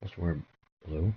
Let's wear blue.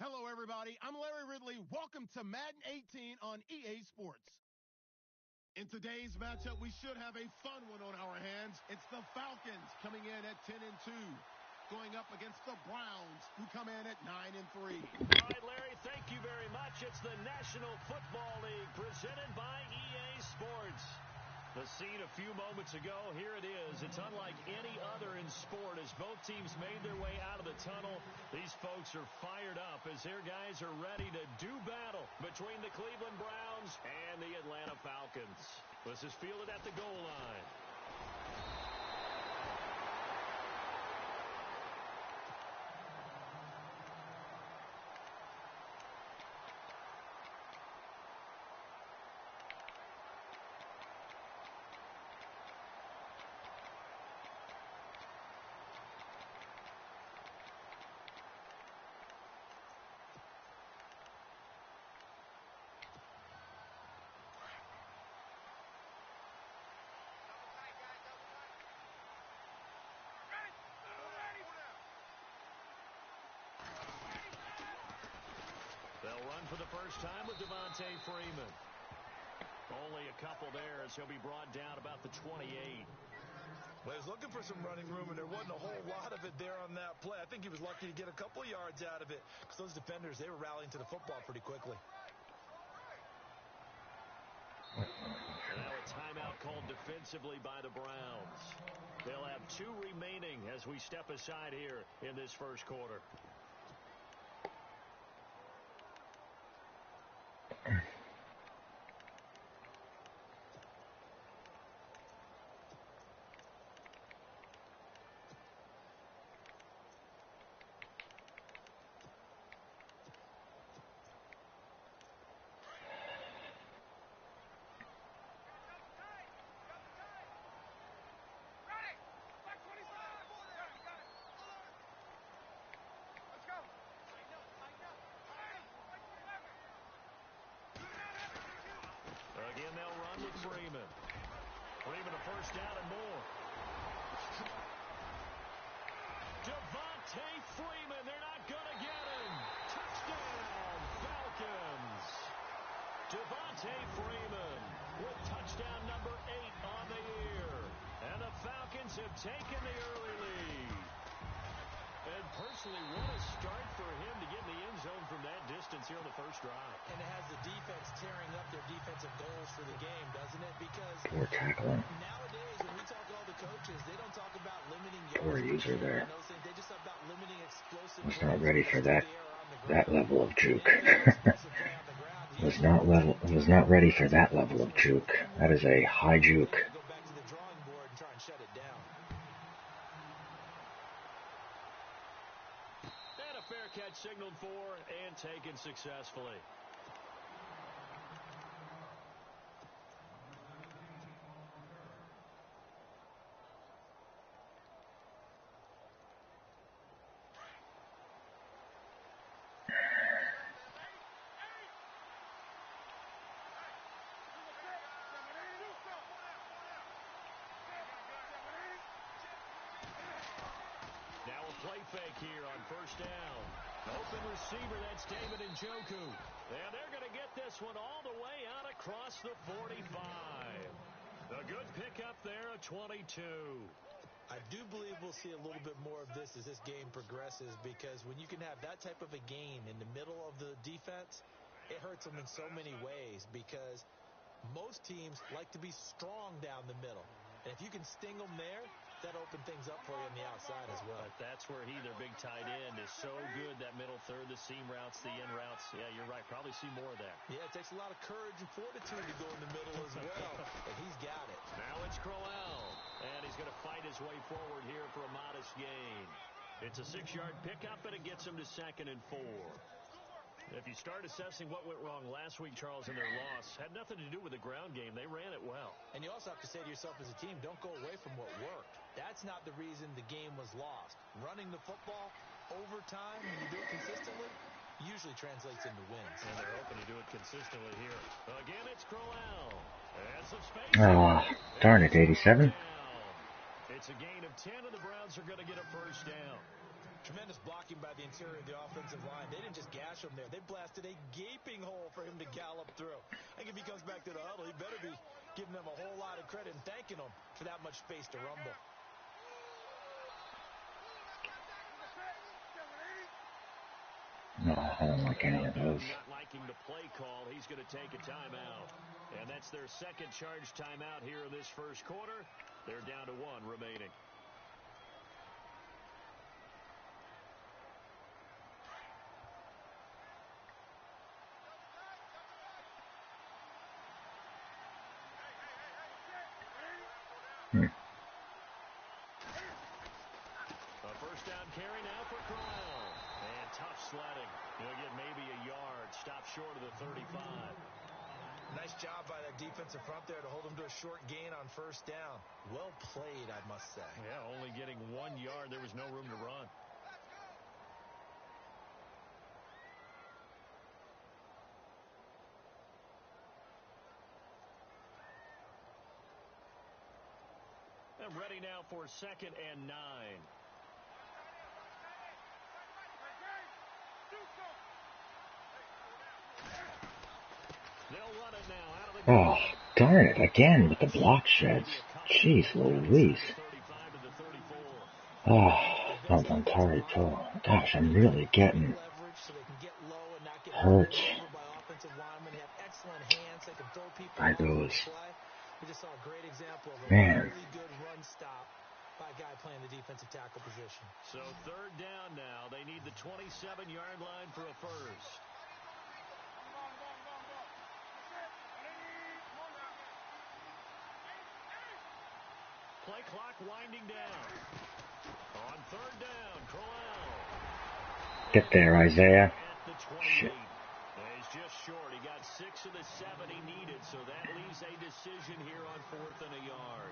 Hello, everybody. I'm Larry Ridley. Welcome to Madden 18 on EA Sports. In today's matchup, we should have a fun one on our hands. It's the Falcons coming in at 10-2, going up against the Browns, who come in at 9-3. All right, Larry, thank you very much. It's the National Football League presented by EA Sports. The scene a few moments ago, here it is. It's unlike any other in sport as both teams made their way out of the tunnel. These folks are fired up as their guys are ready to do battle between the Cleveland Browns and the Atlanta Falcons. This is fielded at the goal line. They'll run for the first time with Devontae Freeman. Only a couple there as he'll be brought down about the 28. Well, he was looking for some running room, and there wasn't a whole lot of it there on that play. I think he was lucky to get a couple yards out of it because those defenders, they were rallying to the football pretty quickly. Now a timeout called defensively by the Browns. They'll have 2 remaining as we step aside here in this first quarter. Again, they'll run with Freeman. Freeman a first down and more. Devontae Freeman, they're not going to get him. Touchdown, Falcons. Devontae Freeman with touchdown number 8 on the year. And the Falcons have taken the early lead. And personally, what a start for him to get in the end zone from that distance here on the first drive. And it has the defense tearing up their defensive goals for the game, doesn't it? Because Poor tackling. nowadays, when we talk to all the coaches, they don't talk about limiting Poor yards. user there. They just talk about limiting explosive Was plays not ready for that level of juke. explosive play on the ground. Was was not ready for that level of juke. That is a high juke. Go back to the drawing board and try and shut it down. And a fair catch signaled for and taken successfully. Now a play fake here on first down. Open receiver, that's David Njoku. And they're going to get this one all the way out across the 45. A good pickup there, a 22. I do believe we'll see a little bit more of this as this game progresses, because when you can have that type of a gain in the middle of the defense, it hurts them in so many ways, because most teams like to be strong down the middle. And if you can sting them there, that open things up for you on the outside as well. But that's where their big tight end, is so good, that middle third, the seam routes, the in routes. Yeah, you're right. Probably see more of that. Yeah, it takes a lot of courage and fortitude to go in the middle as well. And he's got it. Now it's Crowell. And he's going to fight his way forward here for a modest gain. It's a 6-yard pickup, and it gets him to 2nd and 4. If you start assessing what went wrong last week, Charles, in their loss, had nothing to do with the ground game. They ran it well. And you also have to say to yourself as a team, don't go away from what worked. That's not the reason the game was lost. Running the football over time, when you do it consistently, usually translates into wins. And they're hoping to do it consistently here. Again, it's Crowell. And some space. Darn it, 87. It's a gain of 10, and the Browns are going to get a first down. Tremendous blocking by the interior of the offensive line. They didn't just gash him there. They blasted a gaping hole for him to gallop through. I think if he comes back to the huddle, he better be giving them a whole lot of credit and thanking them for that much space to rumble. No, I don't like any of those. Not liking the play call, he's going to take a timeout. And that's their second charge timeout here in this first quarter. They're down to 1 remaining. A first down carry now for Crowell. And tough sledding. He'll get maybe a yard. Stop short of the 35. Nice job by that defensive front there to hold him to a short gain on first down. Well played, I must say. Yeah, only getting 1 yard. There was no room to run. I'm ready now for 2nd and 9. They'll run it now out of the Oh, darn it, again with the block sheds. Jeez Louise. Oh, Montari Pro. Gosh, I'm really getting hurt by those. We just saw a great example of a Man. really good run stop by a guy playing the defensive tackle position. So 3rd down now. They need the 27-yard line for a first. Play clock winding down. On 3rd down, Crowell. Get there, Isaiah. At the 28. Shit. He's just short. He got 6 of the 7 he needed, so that leaves a decision here on 4th and a yard.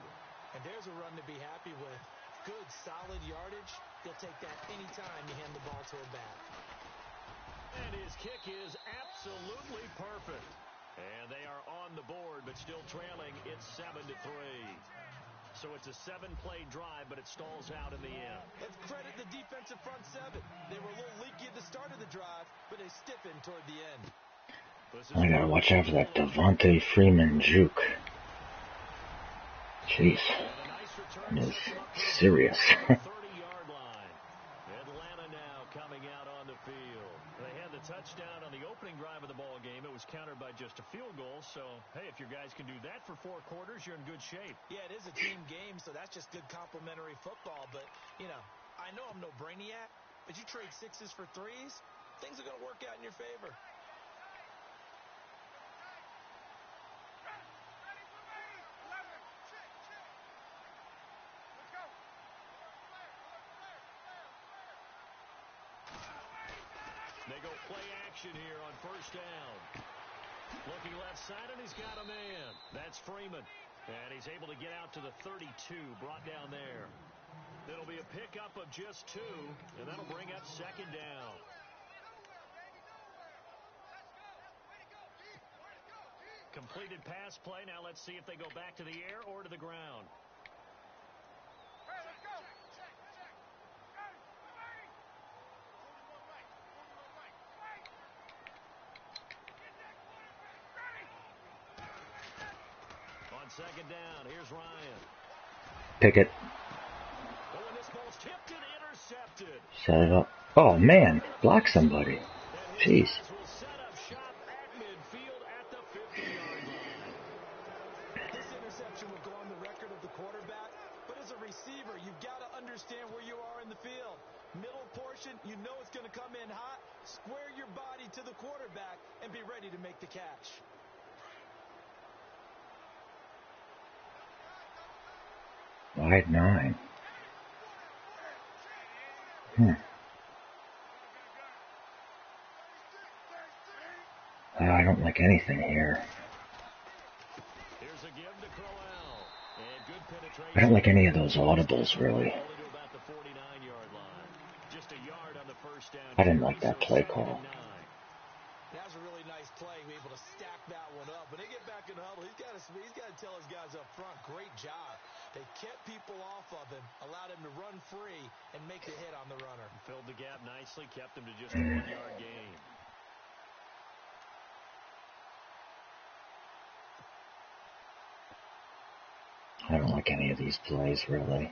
And there's a run to be happy with. Good, solid yardage. You'll take that anytime you hand the ball to a back. And his kick is absolutely perfect. And they are on the board, but still trailing. It's 7-3. So it's a 7-play drive, but it stalls out in the end. Let's credit the defensive front 7. They were a little leaky at the start of the drive, but they stiffened toward the end. I gotta watch out for that Devontae Freeman juke. Jeez. That is serious. 30-yard line. Atlanta now coming out on the field. They had the touchdown on the opening drive of the ball game. It was countered by just a field goal. So, hey, if your guys can do that for 4 quarters, you're in good shape. Yeah, it is a team game, so that's just good complementary football. But, you know, I know I'm no brainiac, but you trade 6s for 3s, things are going to work out in your favor. They go play action here on first down. Looking left side, and he's got a man. That's Freeman. And he's able to get out to the 32, brought down there. It'll be a pickup of just 2, and that'll bring up second down. Completed pass play. Now let's see if they go back to the air or to the ground. On second down, here's Ryan. Pickett. But when this ball's tipped and intercepted. Set it up. Oh, man. Block somebody. Jeez. Will set up shop at midfield at the 50-yard line. This interception will go on the record of the quarterback, but as a receiver, you've got to understand where you are in the field. Middle portion, you know it's going to come in hot. Square your body to the quarterback and be ready to make the catch. Wide 9. I don't like anything here. Here's a give to Crowell. And good penetration. I don't like any of those audibles, really. Just a yard on the first down. I didn't like that play call. That was a really nice play. Be able to stack that one up. When they get back in the huddle, he's got to tell his guys up front, great job. They kept people off of him, allowed him to run free, and make the hit on the runner. Filled the gap nicely, kept him to just a 1-yard gain. I don't like any of these plays, really.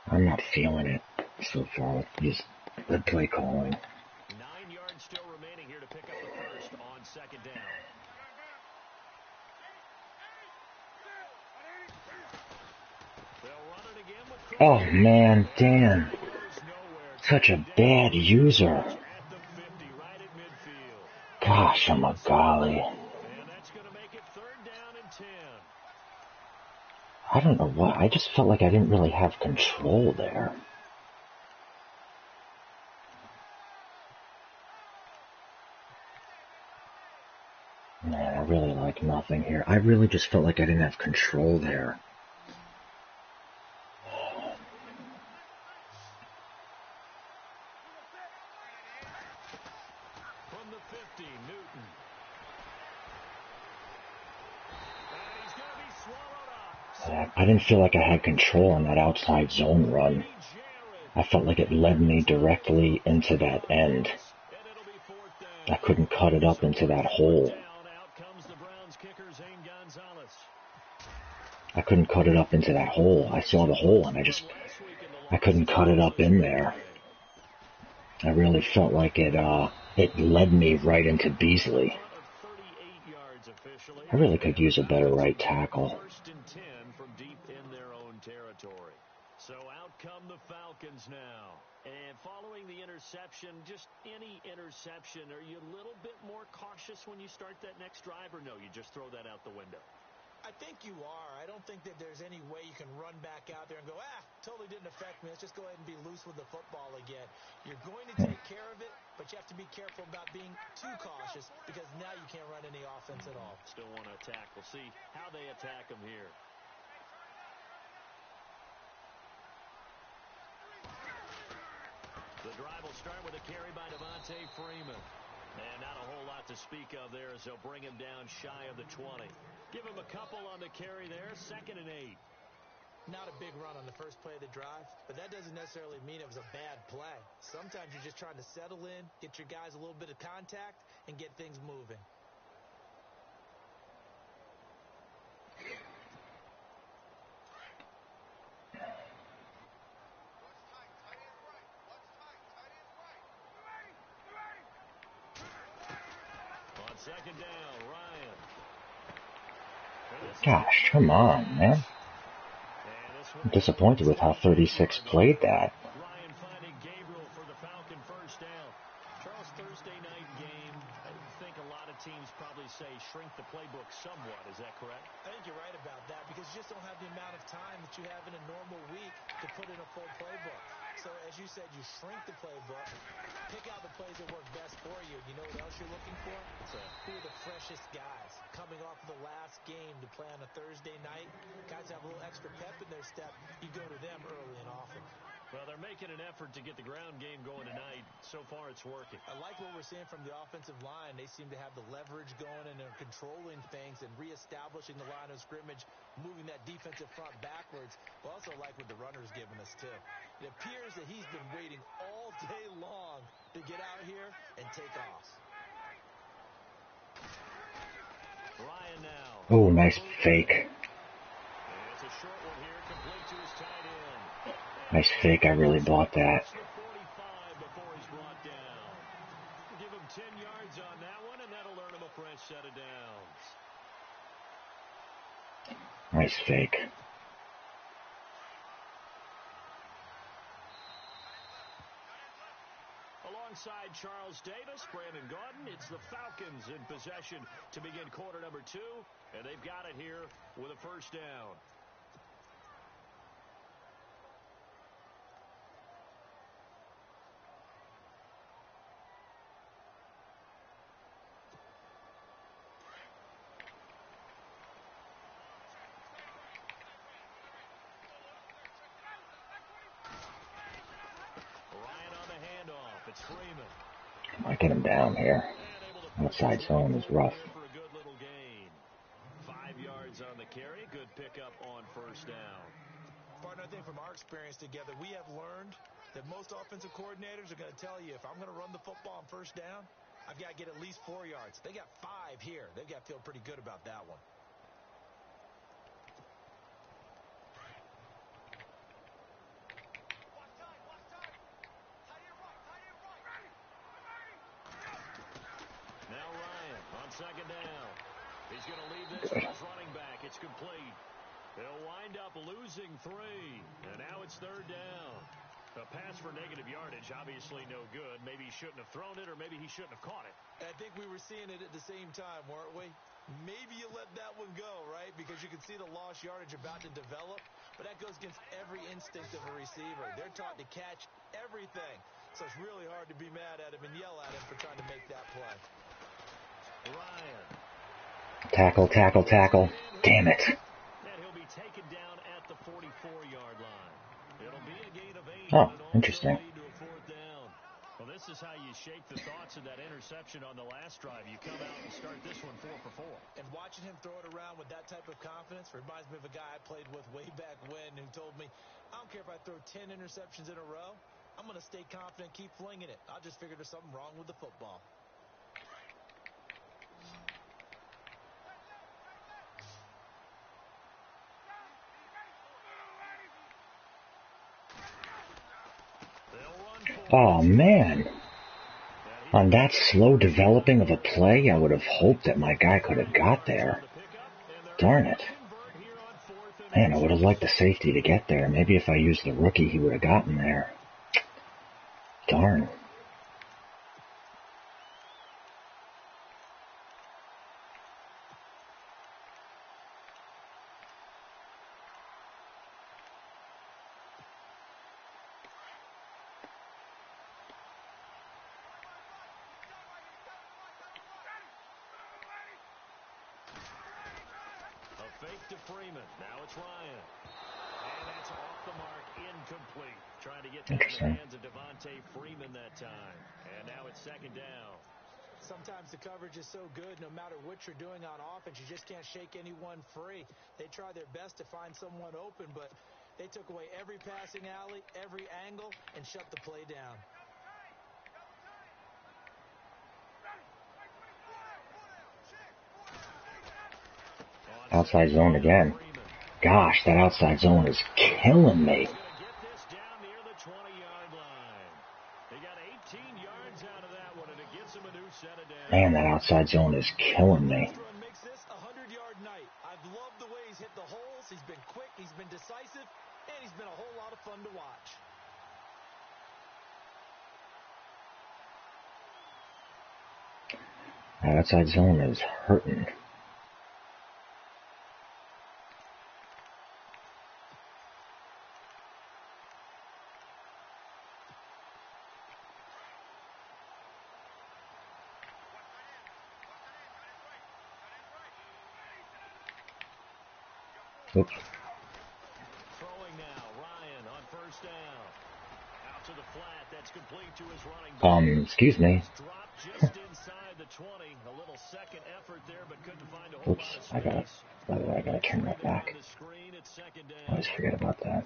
I'm not feeling it so far with the play calling. 9 yards still remaining here to pick up the first on second down. They'll run it again with Oh, man, Dan. Such a bad user. at the 50, right at midfield. Gosh, I'm a golly. And that's going to make it 3rd down and 10. I don't know what. I just felt like I didn't really have control there. Man, I really like nothing here. I really just felt like I didn't have control there. From the 50, Newton. And he's going to be swallowed up. I didn't feel like I had control on that outside zone run. I felt like it led me directly into that end. I couldn't cut it up into that hole. I couldn't cut it up into that hole. I saw the hole and I couldn't cut it up in there. I really felt like it led me right into Beasley. I really could use a better right tackle. So out come the Falcons now. And following the interception, just any interception, are you a little bit more cautious when you start that next drive, or no, you just throw that out the window? I think you are. I don't think that there's any way you can run back out there and go, totally didn't affect me. Let's just go ahead and be loose with the football again. You're going to take care of it, but you have to be careful about being too cautious because now you can't run any offense at all. Still want to attack. We'll see how they attack them here. The drive will start with a carry by Devontae Freeman. And not a whole lot to speak of there as they'll bring him down shy of the 20. Give him a couple on the carry there, 2nd and 8. Not a big run on the first play of the drive, but that doesn't necessarily mean it was a bad play. Sometimes you're just trying to settle in, get your guys a little bit of contact, and get things moving. On second down, Ryan. Gosh, come on, man. I'm disappointed with how 36 played that. Ryan finding Gabriel for the Falcon first down. Charles, Thursday night game, I think a lot of teams probably say shrink the playbook somewhat. Is that correct? I think you're right about that because you just don't have the amount of time that you have in a normal week to put in a full playbook. So, as you said, you shrink the playbook, pick out the plays that work best for you. You know what else you're looking for? Who are the freshest guys coming off of the last game to play on a Thursday night? Guys have a little extra pep in their step. You go to them early and often. Well, they're making an effort to get the ground game going tonight. So far, it's working. I like what we're seeing from the offensive line. They seem to have the leverage going and they're controlling things and reestablishing the line of scrimmage, moving that defensive front backwards. I also like what the runner's giving us, too. It appears that he's been waiting all day long to get out here and take off. Ryan now. Oh, nice fake. It's a short one here, complete to his tight end. Nice fake. I really bought that. The 45 before he's brought down. Give him 10 yards on that one, and that'll earn him a fresh set of downs. Nice fake. Alongside Charles Davis, Brandon Gaudin, it's the Falcons in possession to begin quarter number 2, and they've got it here with a first down. Ryan on the handoff. It's Freeman. I might get him down here. Outside zone is rough. For a good little gain. 5 yards on the carry. Good pickup on first down. Partner, I think from our experience together, we have learned that most offensive coordinators are going to tell you, if I'm going to run the football on first down, I've got to get at least 4 yards. They got 5 here. They've got to feel pretty good about that one. Now Ryan on second down. He's going to leave this to his running back. It's complete. They'll wind up losing 3. And now it's third down. A pass for negative yardage, obviously no good. Maybe he shouldn't have thrown it, or maybe he shouldn't have caught it. I think we were seeing it at the same time, weren't we? Maybe you let that one go, right? Because you can see the lost yardage about to develop. But that goes against every instinct of a receiver. They're taught to catch everything. So it's really hard to be mad at him and yell at him for trying to make that play. Ryan. Tackle, tackle, tackle. Damn it. And he'll be taken down at the 44-yard line. It'll be a gain of 8. Oh, and also interesting. lead to a fourth down. Well, this is how you shake the thoughts of that interception on the last drive. You come out and start this one 4 for 4. And watching him throw it around with that type of confidence reminds me of a guy I played with way back when who told me, I don't care if I throw 10 interceptions in a row. I'm going to stay confident, keep flinging it. I'll just figure there's something wrong with the football. Oh, man. On that slow developing of a play, I would have hoped that my guy could have got there. Darn it. Man, I would have liked the safety to get there. Maybe if I used the rookie, he would have gotten there. Darn. Fake to Freeman. Now it's Ryan. And that's off the mark, incomplete. Trying to get that in the hands of Devontae Freeman that time. And now it's second down. Sometimes the coverage is so good, no matter what you're doing on offense, you just can't shake anyone free. They try their best to find someone open, but they took away every passing alley, every angle, and shut the play down. Outside zone again. Gosh, that outside zone is killing me. Man, that outside zone is killing me. Makes this a 100-yard night. I've loved the way he's hit the holes. He's been quick, he's been decisive, and he's been a whole lot of fun to watch. That outside zone is hurting. Oops. Throwing now, Ryan on first down. Out to the flat, that's complete to his running back. Excuse me. Dropped just inside the 20. A little second effort there, but couldn't find a whole Oops, lot of space. by the way, I gotta turn that back. The screen at second I down. always forget about that.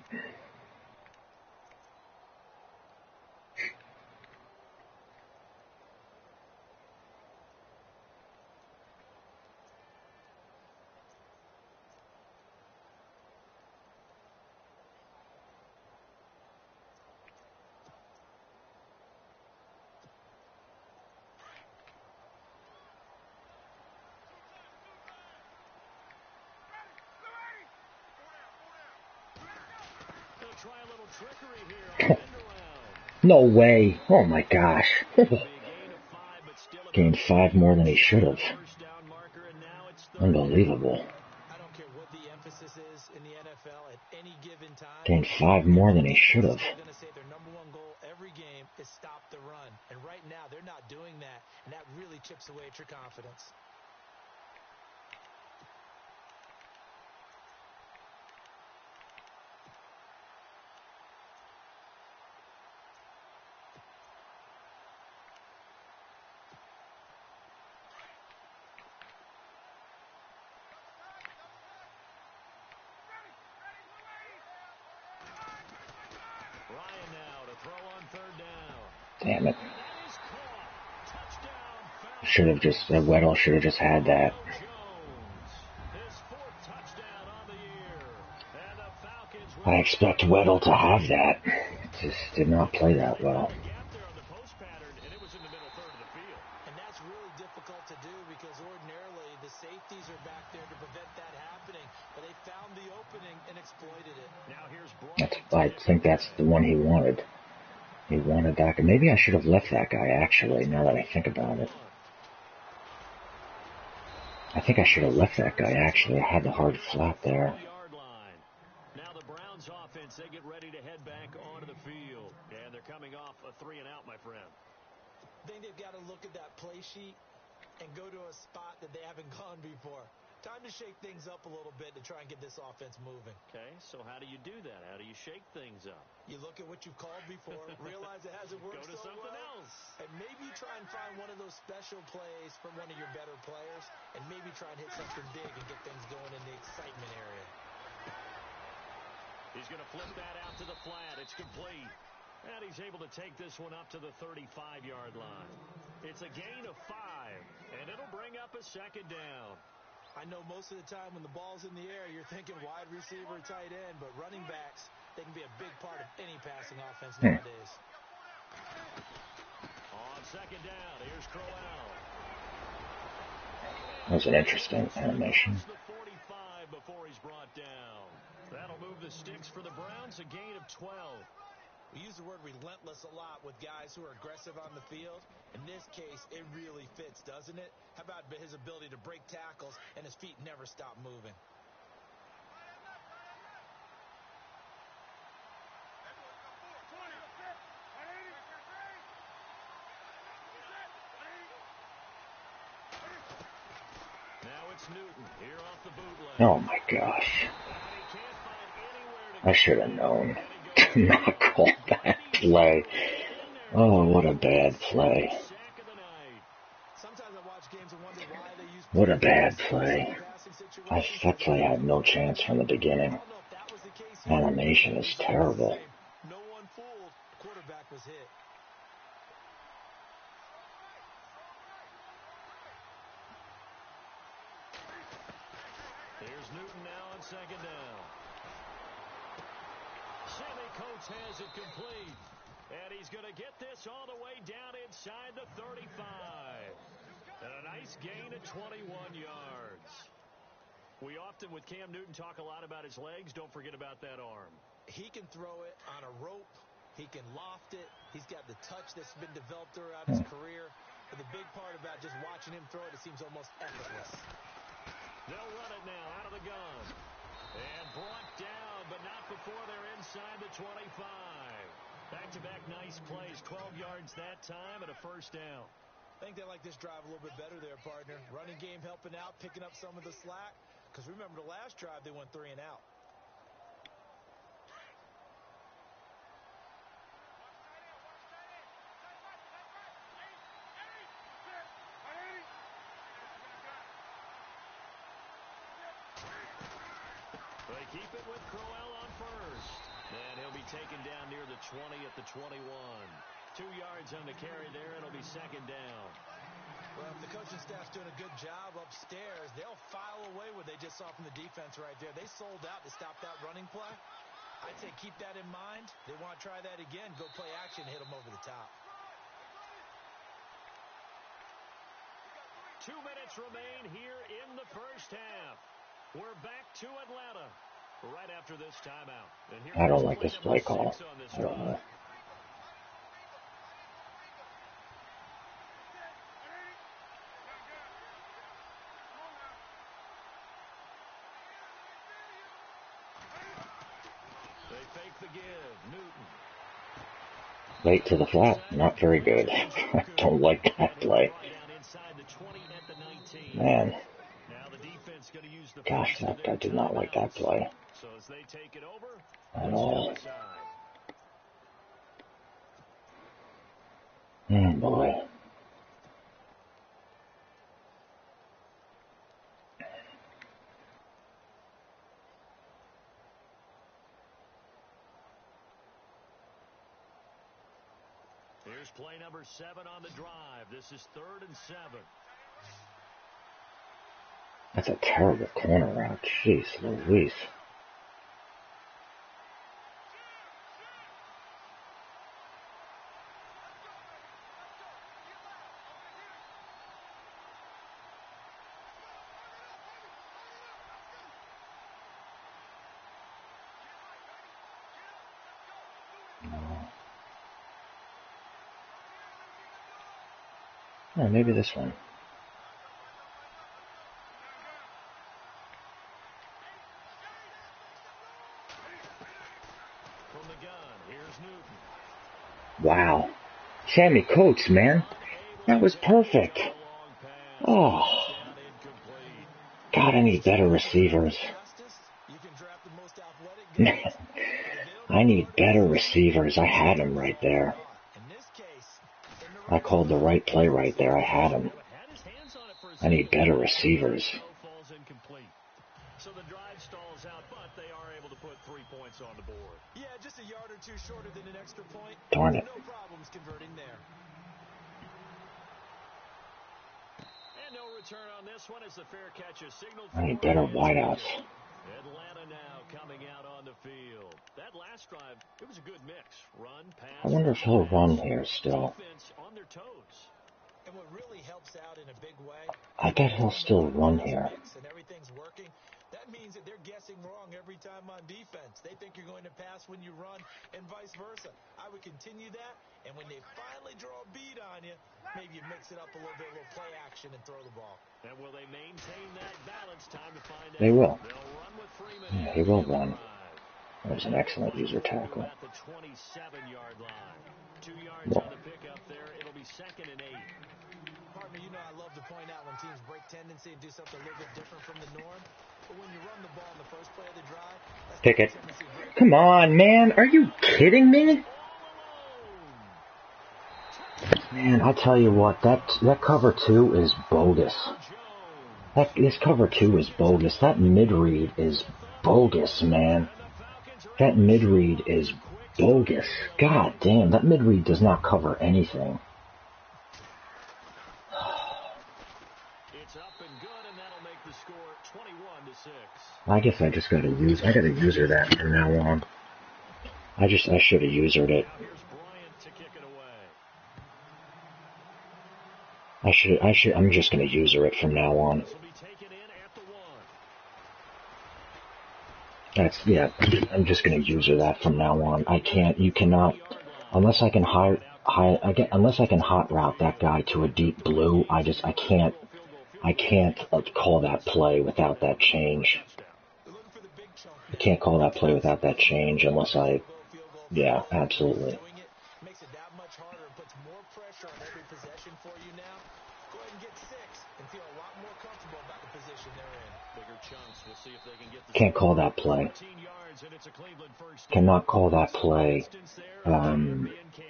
Try a little trickery here on the end around. No way. Oh my gosh. Gained 5 more than he should have. Unbelievable. I don't care what the emphasis is in the NFL at any given time. Gained 5 more than he should have. They're going to say their number one goal every game is stop the run. And right now they're not doing that, and that really chips away at your confidence. Ryan now to throw on third down. Damn it. That is caught. Touchdown. Should have just, Weddle should have just had that. His fourth touchdown on the year. And the Falcons I expect Weddle to have that. Just did not play that well. And that's really difficult to do because ordinarily the safeties are back there to prevent that happening, but they found the opening and exploited it. Now here's I think that's the one he wanted. He wanted that. Maybe I should have left that guy, actually, now that I think about it. I think I should have left that guy, actually. I had the hard flat there. Now the Browns offense, they get ready to head back onto the field. And they're coming off a 3 and out, my friend. I think they've got to look at that play sheet and go to a spot that they haven't gone before. Time to shake things up a little bit to try and get this offense moving. Okay, so how do you do that? How do you shake things up? You look at what you've called before, realize it hasn't worked Go to so something well, else. and maybe try and find one of those special plays from one of your better players, and maybe try and hit something big and get things going in the excitement area. He's going to flip that out to the flat. It's complete. And he's able to take this one up to the 35-yard line. It's a gain of 5, and it'll bring up a second down. I know most of the time when the ball's in the air, you're thinking wide receiver, tight end, but running backs, they can be a big part of any passing offense nowadays. On second down, here's Crowell. That was an interesting animation. The 45 before he's brought down. That'll move the sticks for the Browns, a gain of 12. We use the word relentless a lot with guys who are aggressive on the field. In this case, it really fits, doesn't it? How about his ability to break tackles and his feet never stop moving? Now it's Newton here off the bootleg. Oh my gosh. I should have known to not call that play. Oh, what a bad play. What a bad play. That play had no chance from the beginning. Animation is terrible. No one fooled. Quarterback was hit. Here's Newton now on second down. Sammy Coates has it complete. And he's going to get this all the way down inside the 35. And a nice gain of 21 yards. We often, with Cam Newton, talk a lot about his legs. Don't forget about that arm. He can throw it on a rope. He can loft it. He's got the touch that's been developed throughout his career. But the big part about just watching him throw it, it seems almost effortless. They'll run it now out of the gun. And brought down, but not before they're inside the 25. Back-to-back nice plays, 12 yards that time and a first down. I think they like this drive a little bit better there, partner. Running game helping out, picking up some of the slack. Because remember, the last drive, they went 3 and out. They keep it with Crowell on first. And he'll be taken down near the 20 at the 21. 2 yards on the carry there. It'll be second down. Well, if the coaching staff's doing a good job upstairs, they'll file away what they just saw from the defense right there. They sold out to stop that running play. I'd say keep that in mind. They want to try that again. Go play action, hit them over the top. 2 minutes remain here in the first half. We're back to Atlanta right after this timeout. And I don't like this play call. I don't know. They fake the give. Newton. Late to the flat. Not very good. I don't like that play. Man. Gosh, I did not like that play at all. Oh, boy. Here's play number 7 on the drive. This is 3rd and 7. That's a terrible corner route. Jeez Louise. Oh, maybe this one. From the gun, here's Newton. Wow. Sammy Coates, man. That was perfect. Oh. God, I need better receivers. I need better receivers. I had him right there. I called the right play right there. I had him. I need better receivers. So the drive stalls out, but they are able to put 3 points on the board. Yeah, just a yard or 2 shorter than an extra point. Darn it. No problems converting there. And no return on this one as the fair catch is signaled. I need better wideouts. Atlanta now coming out on the field. That last drive, it was a good mix. Run, pass. I wonder if he'll run here still. Defense on their toes. And what really helps out in a big way, I bet he'll still run here. and everything's working. That means that they're guessing wrong every time on defense. They think you're going to pass when you run and vice versa. I would continue that, and when they finally draw a bead on you, maybe you mix it up a little bit, a little play action, and throw the ball. And will they maintain that balance? Time to find out. They will. They'll run with Freeman. Yeah, he will run. That was an excellent user tackle. At the 27-yard line. 2 yards Well, on the pickup there. It'll be 2nd and 8. Partner, you know I love to point out when teams break tendency and do something a little bit different from the norm. But when you run the ball in the first play of the drive, that's Pickett. Come on, man. Are you kidding me? Man, I tell you what, that cover 2 is bogus. This cover 2 is bogus. That mid-read is bogus, man. That mid-read is bogus. God damn, that mid-read does not cover anything. It's up and good, and that'll make the score 21-6. I guess I just gotta user that from now on. I should have usered it. I'm just gonna user it from now on. I'm just gonna user that from now on. You cannot, unless I can unless I can hot route that guy to a deep blue, I can't call that play without that change. I can't call that play without that change unless yeah, absolutely. Makes it that much harder and puts more pressure on every possession for you now. Go ahead and get 6 and feel a lot more comfortable about the position they're in. Bigger chunks with Can't call that play. Cannot call that play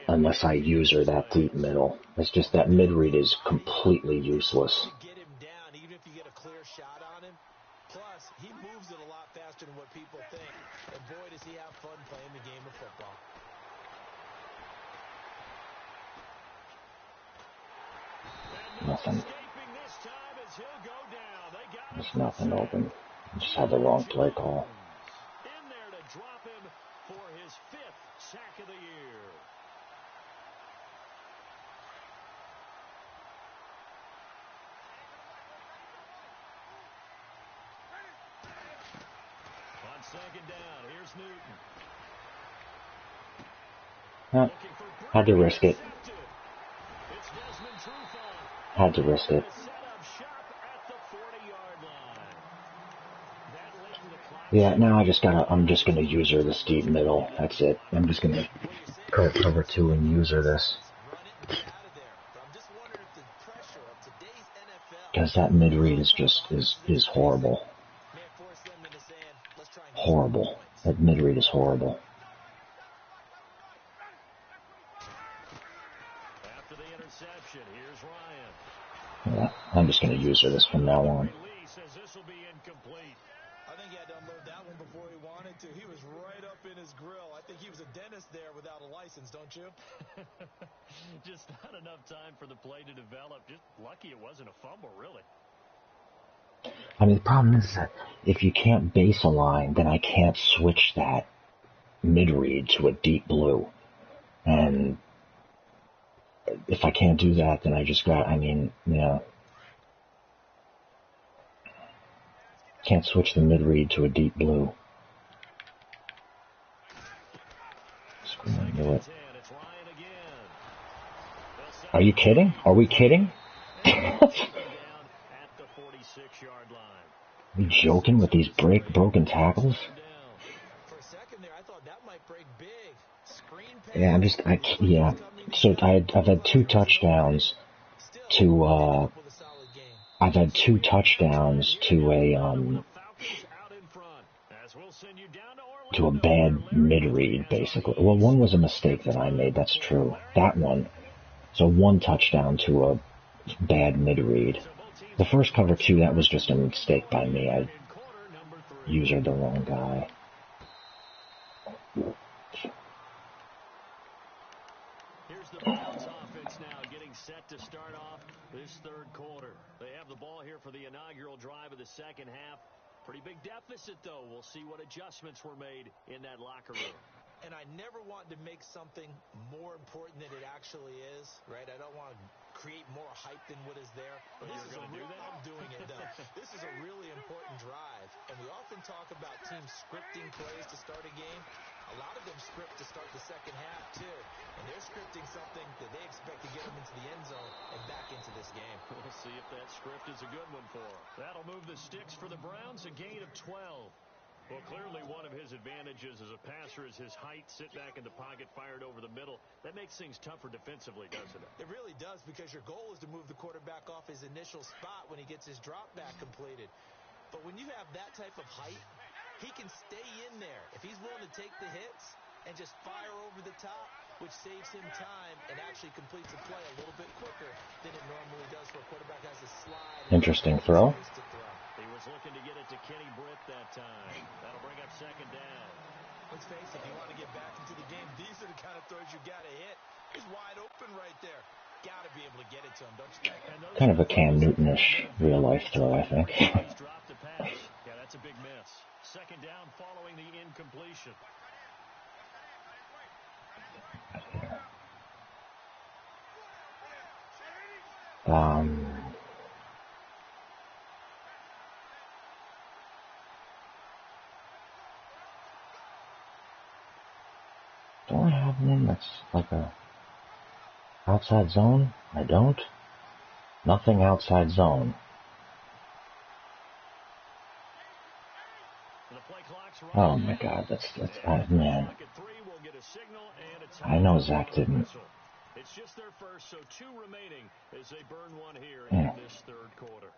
unless I user that deep middle. It's just that mid-read is completely useless. Get him down, even if you get a clear shot on him. Plus, he moves it a lot faster than what people think. And boy, does he have fun playing the game of football. Nothing. There's nothing open. Just had the wrong play call. In there to drop him for his 5th sack of the year. On second down, here's Newton. Had to risk it. Had to risk it. Yeah, now I'm just gonna use her this deep middle. That's it. I'm just gonna cover 2 and use her this. Because that mid-read is just, is horrible. Horrible. That mid-read is horrible. After the interception, here's Ryan. Yeah, I'm just gonna use her this from now on. I think he had to unload that one before he wanted to. He was right up in his grill. I think he was a dentist there without a license, don't you? Just not enough time for the play to develop. Just lucky it wasn't a fumble, really. I mean, the problem is that if you can't base a line, then I can't switch that mid-read to a deep blue. And if I can't do that, then can't switch the mid-read to a deep blue. Screw it. Are you kidding? Are we kidding? Are you joking with these broken tackles? For a second there, I thought that might break big. Yeah, So I've had 2 touchdowns to a bad mid-read, basically. Well, one was a mistake that I made, that's true. That one. So 1 touchdown to a bad mid-read. The first cover 2, that was just a mistake by me. I used the wrong guy. Here's the Browns offense now getting set to start off this 3rd quarter. They have the ball here for the inaugural drive of the second half. Pretty big deficit, though. We'll see what adjustments were made in that locker room. And I never want to make something more important than it actually is, right? I don't want to create more hype than what is there. But this is I'm doing it, though. This is a really important drive. And we often talk about teams scripting plays to start a game. A lot of them script to start the second half, too. And they're scripting something that they expect to get them into the end zone and back into this game. We'll see if that script is a good one for them. That'll move the sticks for the Browns, a gain of 12. Well, clearly one of his advantages as a passer is his height, sit back in the pocket, fired over the middle. That makes things tougher defensively, doesn't it? It really does, because your goal is to move the quarterback off his initial spot when he gets his drop back completed. But when you have that type of height, he can stay in there if he's willing to take the hits and just fire over the top, which saves him time and actually completes a play a little bit quicker than it normally does for a quarterback has to slide. Interesting throw. He was looking to get it to Kenny Britt that time. That'll bring up second down. Let's face it, if you want to get back into the game, these are the kind of throws you got to hit. He's wide open right there. Got to be able to get it to him, don't you think? Kind of a Cam Newton-ish real-life throw, I think. Dropped the pass. Yeah, that's a big miss. Second down following the incompletion. Do I have one that's like a outside zone? I don't. Nothing outside zone. Oh my God, that's man. I know Zach didn't. It's just their first, so 2 remaining as they burn one here in this 3rd quarter.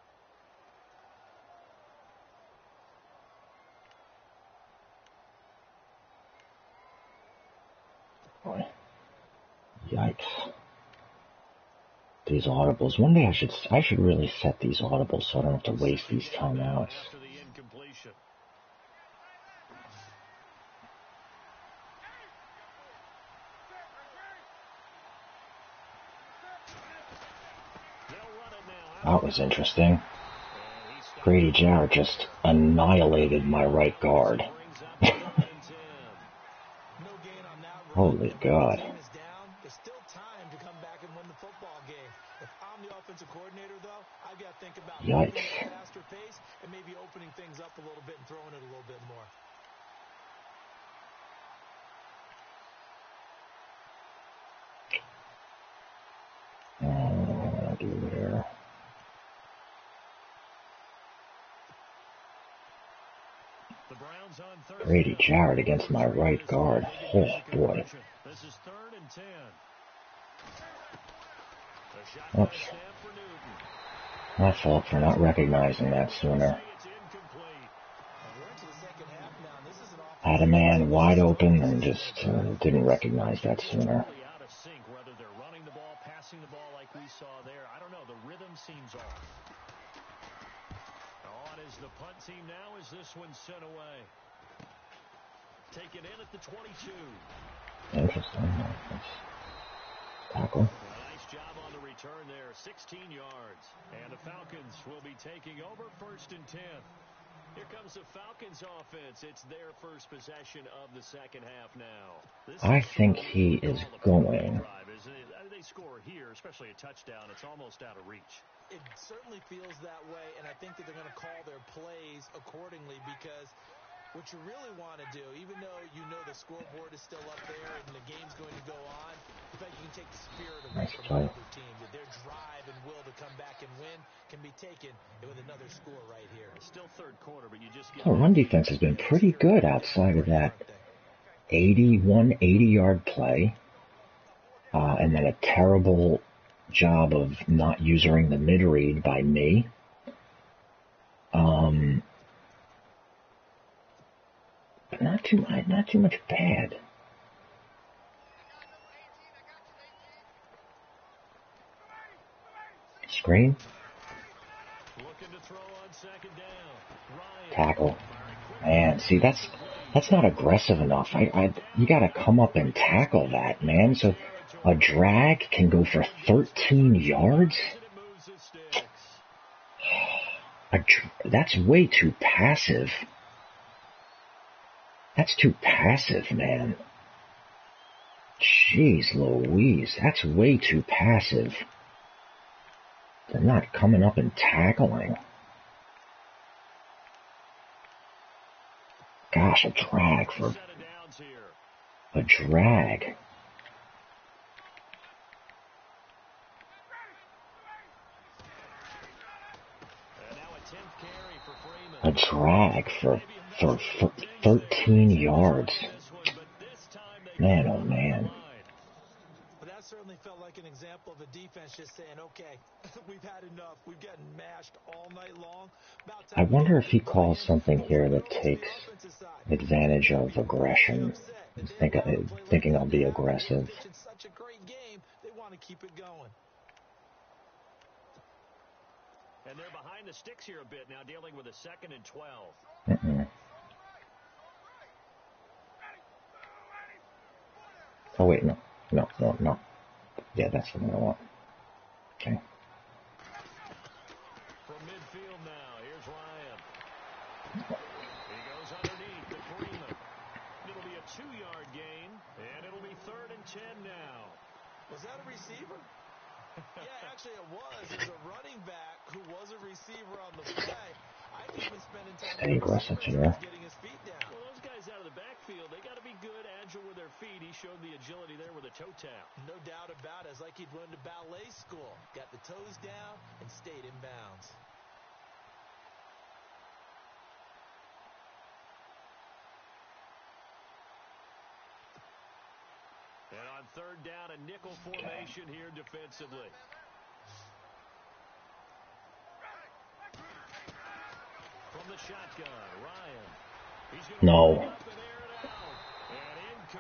Yikes. These audibles. One day I should really set these audibles so I don't have to waste these timeouts. That was interesting. Grady Jarrett just annihilated my right guard. Holy God. There's still time to come back and win the football game. If I'm the offensive coordinator, though, I've got to think about moving at a faster pace and maybe opening things up a little bit and throwing it a little bit more. What do I do here? Grady Jarrett against my right guard. Oh, boy. This is 3rd and 10. Oops. My fault for not recognizing that sooner. Had a man wide open and just didn't recognize that sooner. Out of sync, whether they're running the ball, passing the ball like we saw there. I don't know. The rhythm seems off. On is the punt team now as this one's sent away. Taken in at the 22. Interesting. Tackle. Nice job on the return there. 16 yards. And the Falcons will be taking over 1st and 10. Here comes the Falcons offense. It's their first possession of the second half now. I think he is going. They score here, especially a touchdown. It's almost out of reach. It certainly feels that way, and I think that they're going to call their plays accordingly because what you really want to do, even though you know the scoreboard is still up there and the game's going to go on, I think you can take the spirit away from the other team. That their drive and will to come back and win can be taken with another score right here. It's still 3rd quarter, but you just get... The run defense has been pretty good outside of that 80-yard play. And then a terrible job of not using the mid-read by me. But not too much bad. Screen. Tackle. Man, see, that's not aggressive enough. You gotta come up and tackle that, man. So a drag can go for 13 yards? That's way too passive. That's too passive, man. Jeez Louise, that's way too passive. They're not coming up and tackling. Gosh, a drag. A drag for 13 yards. Man, oh man. But that certainly felt like an example of a defense just saying, okay, we've had enough. We've gotten mashed all night long. I wonder if he calls something here that takes advantage of aggression. Thinking I'll be aggressive. It's such a great game. They want to keep it going. And they're behind the sticks here a bit now, dealing with a 2nd and 12. Oh, wait, no. Yeah, that's the one I want. Okay. From midfield now, here's Ryan. He goes underneath to Freeman. It'll be a 2-yard gain, and it'll be 3rd and 10 now. Was that a receiver? Yeah, actually it was. It was a running back who was a receiver on the play. I think he's been spending time getting his feet down. Well, those guys out of the backfield, they got to be good, agile with their feet. He showed the agility there with a toe tap. No doubt about it. It's like he'd run to ballet school. Got the toes down and stayed in bounds. And on 3rd down, a nickel formation here defensively. From the shotgun, Ryan. No.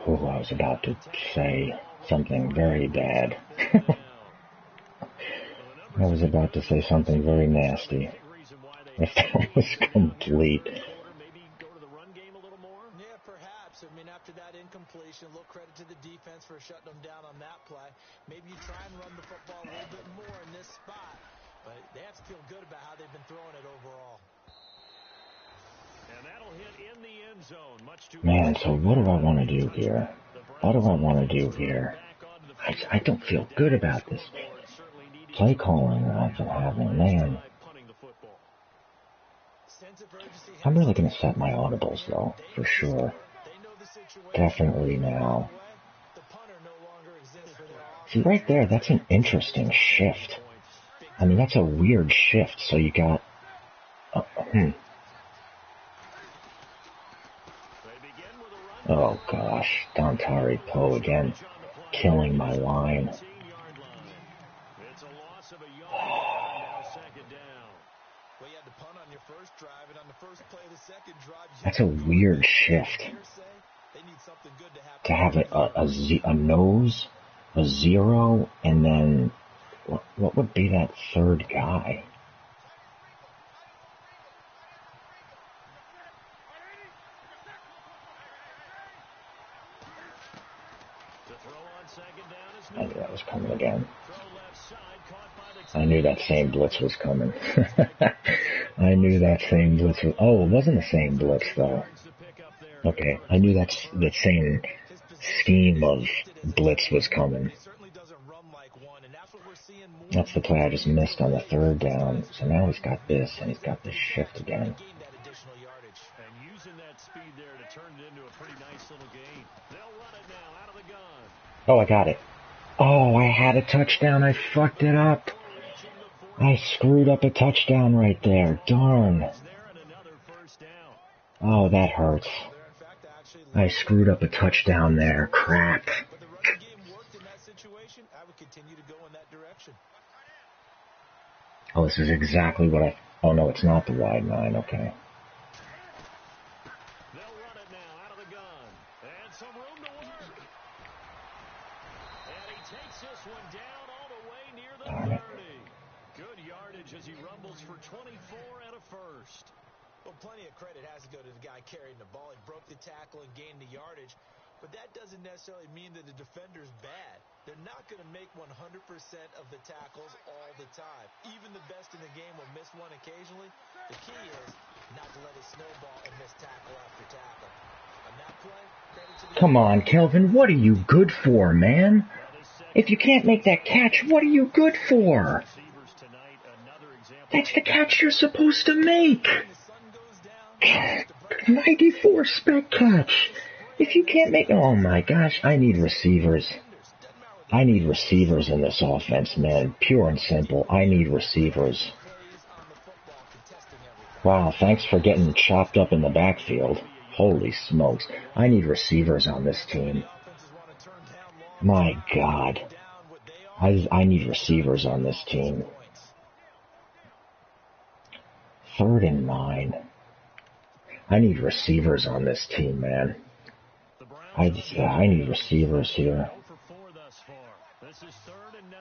Oh, I was about to say something very bad. I was about to say something very nasty. If that was complete. Yeah, perhaps. I mean, after that incompletion, a little credit to the defense for shutting them down on that play. Maybe you try and run the football a little bit more in this spot, but they have to feel good about how they've been throwing it overall. And that'll hit in the end zone. Man, so what do I want to do here? What do I want to do here? I don't feel good about this play calling that I've been having, man. I'm really going to set my audibles, though, for sure. Definitely now. See, right there, that's an interesting shift. I mean, that's a weird shift. So you got... Oh, gosh. Dontari Poe again. Killing my line. It's a loss of a yard, and now second down. Well, you had to punt on your first drive, and on the first play of the second drive... That's a weird shift. To have a nose, a zero, and then... What would be that third guy? I knew that was coming again. I knew that same blitz was coming. I knew that same blitz was... Oh, it wasn't the same blitz, though. Okay, I knew that same scheme of blitz was coming. That's the play I just missed on the third down. So now he's got this, and he's got this shift again. And using that speed there to turn it into a pretty nice little gain. They'll run it now out of the gun. Oh, I got it. Oh, I had a touchdown. I fucked it up. I screwed up a touchdown right there. Darn. Oh, that hurts. I screwed up a touchdown there. Crap. Oh, this is exactly what I... Oh, no, it's not the wide 9. Okay. They'll run it now out of the gun. And some room to work. And he takes this one down all the way near the 30. Good yardage as he rumbles for 24 and a first. Well, plenty of credit has to go to the guy carrying the ball. He broke the tackle and gained the yardage. But that doesn't necessarily mean that the defender's bad. They're not going to make 100% of the tackles all the time. Even the best in the game will miss one occasionally. The key is not to let it snowball and miss tackle after tackle. On that play, credit to the... Come on, Kelvin. What are you good for, man? If you can't make that catch, what are you good for? That's the catch you're supposed to make. 94 spec catch. If you can't make... Oh, my gosh. I need receivers. I need receivers in this offense, man. Pure and simple. I need receivers. Wow, thanks for getting chopped up in the backfield. Holy smokes. I need receivers on this team. My God. I need receivers on this team. 3rd and 9. I need receivers on this team, man. I need receivers here. This is 3rd and 9.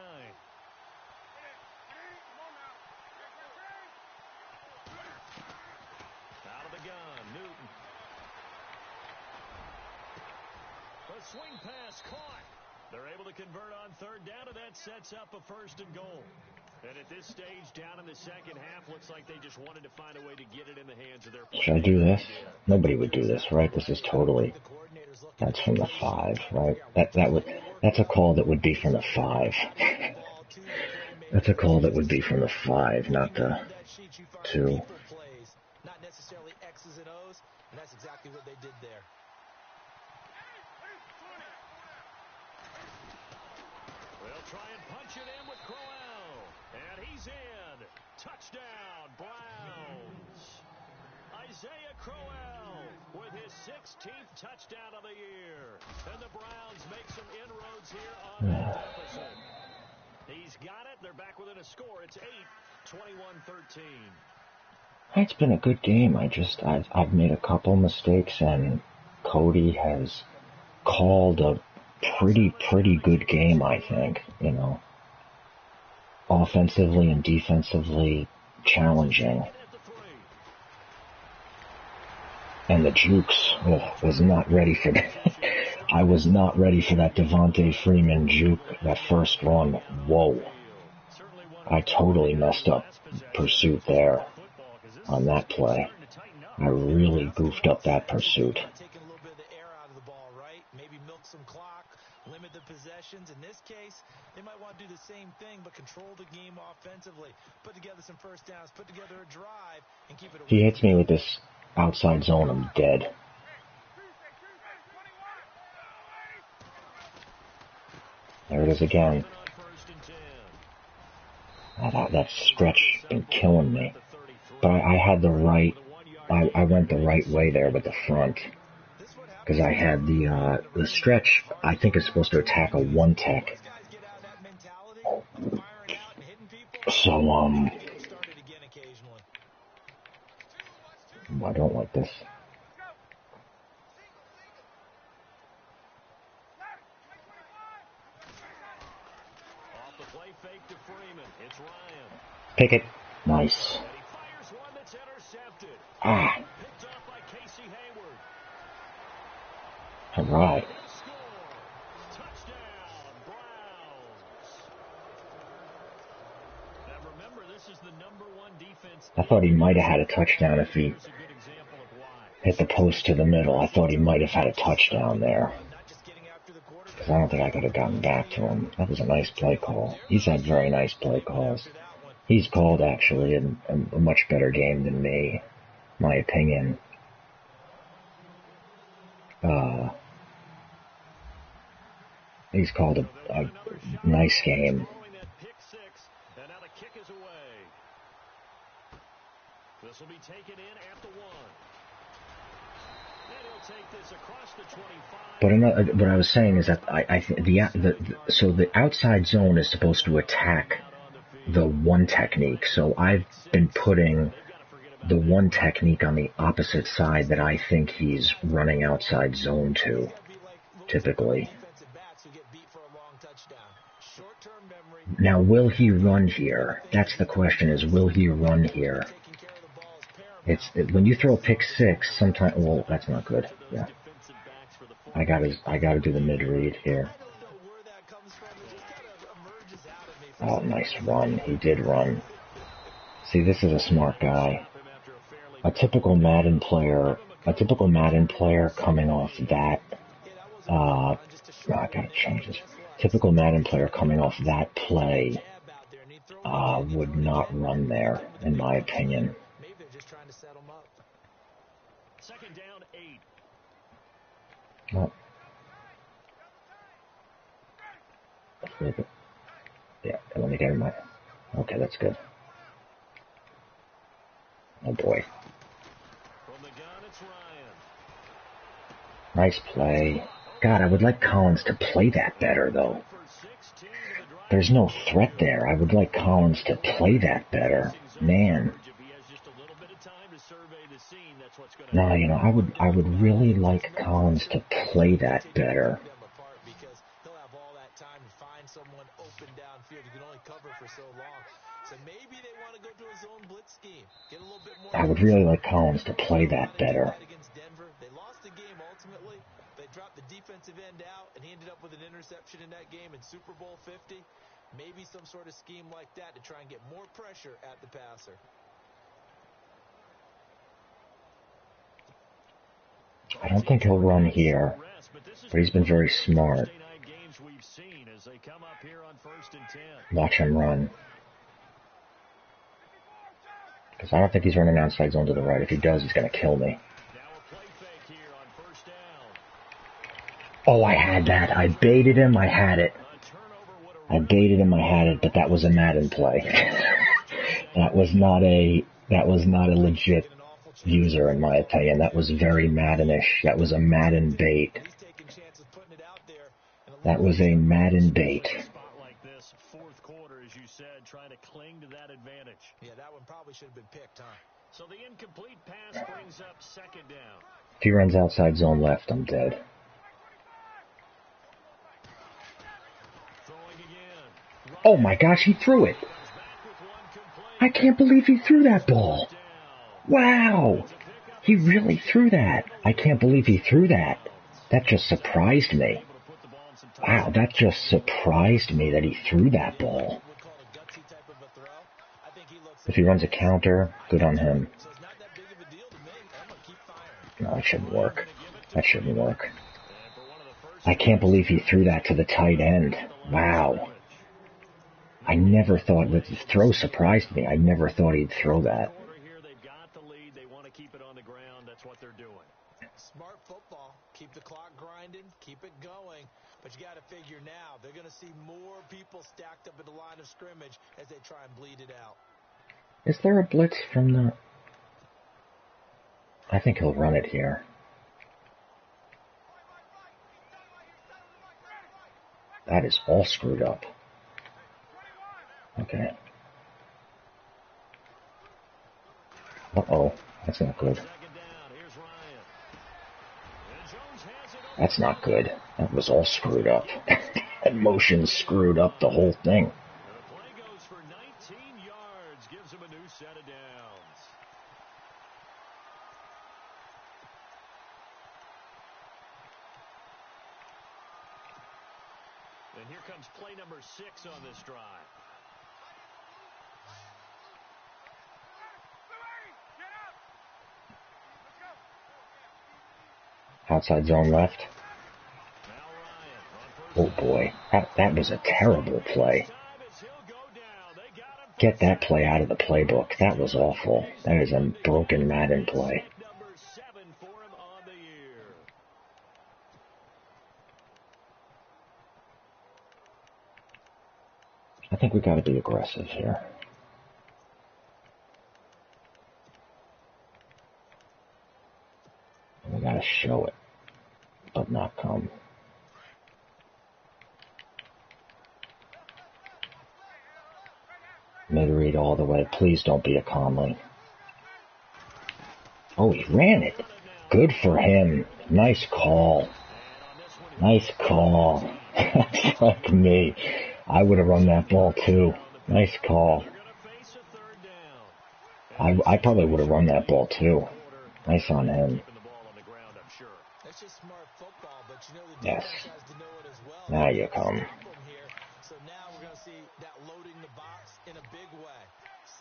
Out of the gun, Newton. A swing pass caught. They're able to convert on 3rd down, and that sets up a 1st and goal. And at this stage, down in the second half, looks like they just wanted to find a way to get it in the hands of their players. Should I do this? Nobody would do this, right? This is totally... That's from the 5, right? That's a call that would be from the 5. That's a call that would be from the 5, not the 2. Not necessarily X's and O's, and that's exactly what they did there. They'll try and punch it in with Crowell. And he's in. Touchdown, Browns. Isaiah Crowell with his 16th touchdown of the year. And the Browns make some inroads here on that deficit. He's got it. They're back within a score. It's 8-21-13. It's been a good game. I've made a couple mistakes, and Cody has called a pretty good game, I think, you know. Offensively and defensively challenging. And the jukes, was not ready for that. I was not ready for that Devontae Freeman juke, that first run. Whoa. I totally messed up pursuit there on that play. I really goofed up that pursuit. Taking a little bit of the air out of the ball, right? Maybe milk some clock, limit the possessions. In this case, they might want to do the same thing, but control the game offensively. Put together some first downs, put together a drive, and keep it. He hits me with this outside zone, I'm dead. There it is again. That stretch been killing me. But I had the right, I went the right way there with the front. Because I had the stretch, I think is supposed to attack a one tech. So, I don't like this. Pick it. Nice. Ah. All right. I thought he might have had a touchdown if he hit the post to the middle. I thought he might have had a touchdown there. Because I don't think I could have gotten back to him. That was a nice play call. He's had very nice play calls. He's called, actually, a much better game than me, my opinion. He's called a nice game. This will be taken in at the 1. And he'll take this across the 25. But what I was saying is that I think so the outside zone is supposed to attack the one technique. So I've been putting the one technique on the opposite side that I think he's running outside zone to, typically. Now, will he run here? That's the question, is will he run here? When you throw a pick six, sometimes, well, that's not good. Yeah. I gotta do the mid-read here. Oh, nice run. He did run. See, this is a smart guy. A typical Madden player coming off that, I gotta change this. Typical Madden player coming off that play, would not run there, in my opinion. Maybe they're just trying to set them up. Second down, 8. Well, yeah, let me get him. Okay, that's good. Oh boy. From the gun, it's Ryan. Nice play. God, I would like Collins to play that better, though. There's no threat there. I would like Collins to play that better. Man. No, you know, I would really like Collins to play that better. I would really like Collins to play that better. They lost the game ultimately. They dropped the defensive end out, and he ended up with an interception in that game in Super Bowl 50. Maybe some sort of scheme like that to try and get more pressure at the passer. I don't think he'll run here, but he's been very smart. Watch him run. Because I don't think he's running outside zone to the right. If he does, he's going to kill me. Oh, I had that. I baited him. I had it. I baited him. I had it, but that was a Madden play. That was not a legit user, in my opinion. That was very Maddenish. That was a Madden bait. That was a Madden bait. Fourth quarter, as you said, trying to cling to that advantage. Yeah, that one probably should have been picked, huh? So the incomplete pass brings up second down. If he runs outside zone left, I'm dead. Oh my gosh, he threw it. I can't believe he threw that ball. Wow. He really threw that. I can't believe he threw that. That just surprised me. Wow, that just surprised me that he threw that ball. If he runs a counter, good on him. No, that shouldn't work. That shouldn't work. I can't believe he threw that to the tight end. Wow. I never thought that the throw surprised me. I never thought he'd throw that. Smart football. Keep the clock grinding. Keep it going. But you got to figure now, they're going to see more people stacked up at the line of scrimmage as they try and bleed it out. Is there a blitz from the... I think he'll run it here. That is all screwed up. Okay. Uh-oh. That's not good. That's not good. That was all screwed up. That motion screwed up the whole thing. The play goes for 19 yards, gives him a new set of downs. And here comes play number 6 on this drive. Outside zone left. Oh boy, that was a terrible play. Get that play out of the playbook. That was awful. That is a broken Madden play. I think we got to be aggressive here. We got to show it, but not come. Mid-read all the way. Please don't be a Conley. Oh, he ran it. Good for him. Nice call. Nice call. That's like me. I would have run that ball too. Nice call. I probably would have run that ball too. Nice on him. Yes. Now you come. So now we're going to see that loading the box in a big way.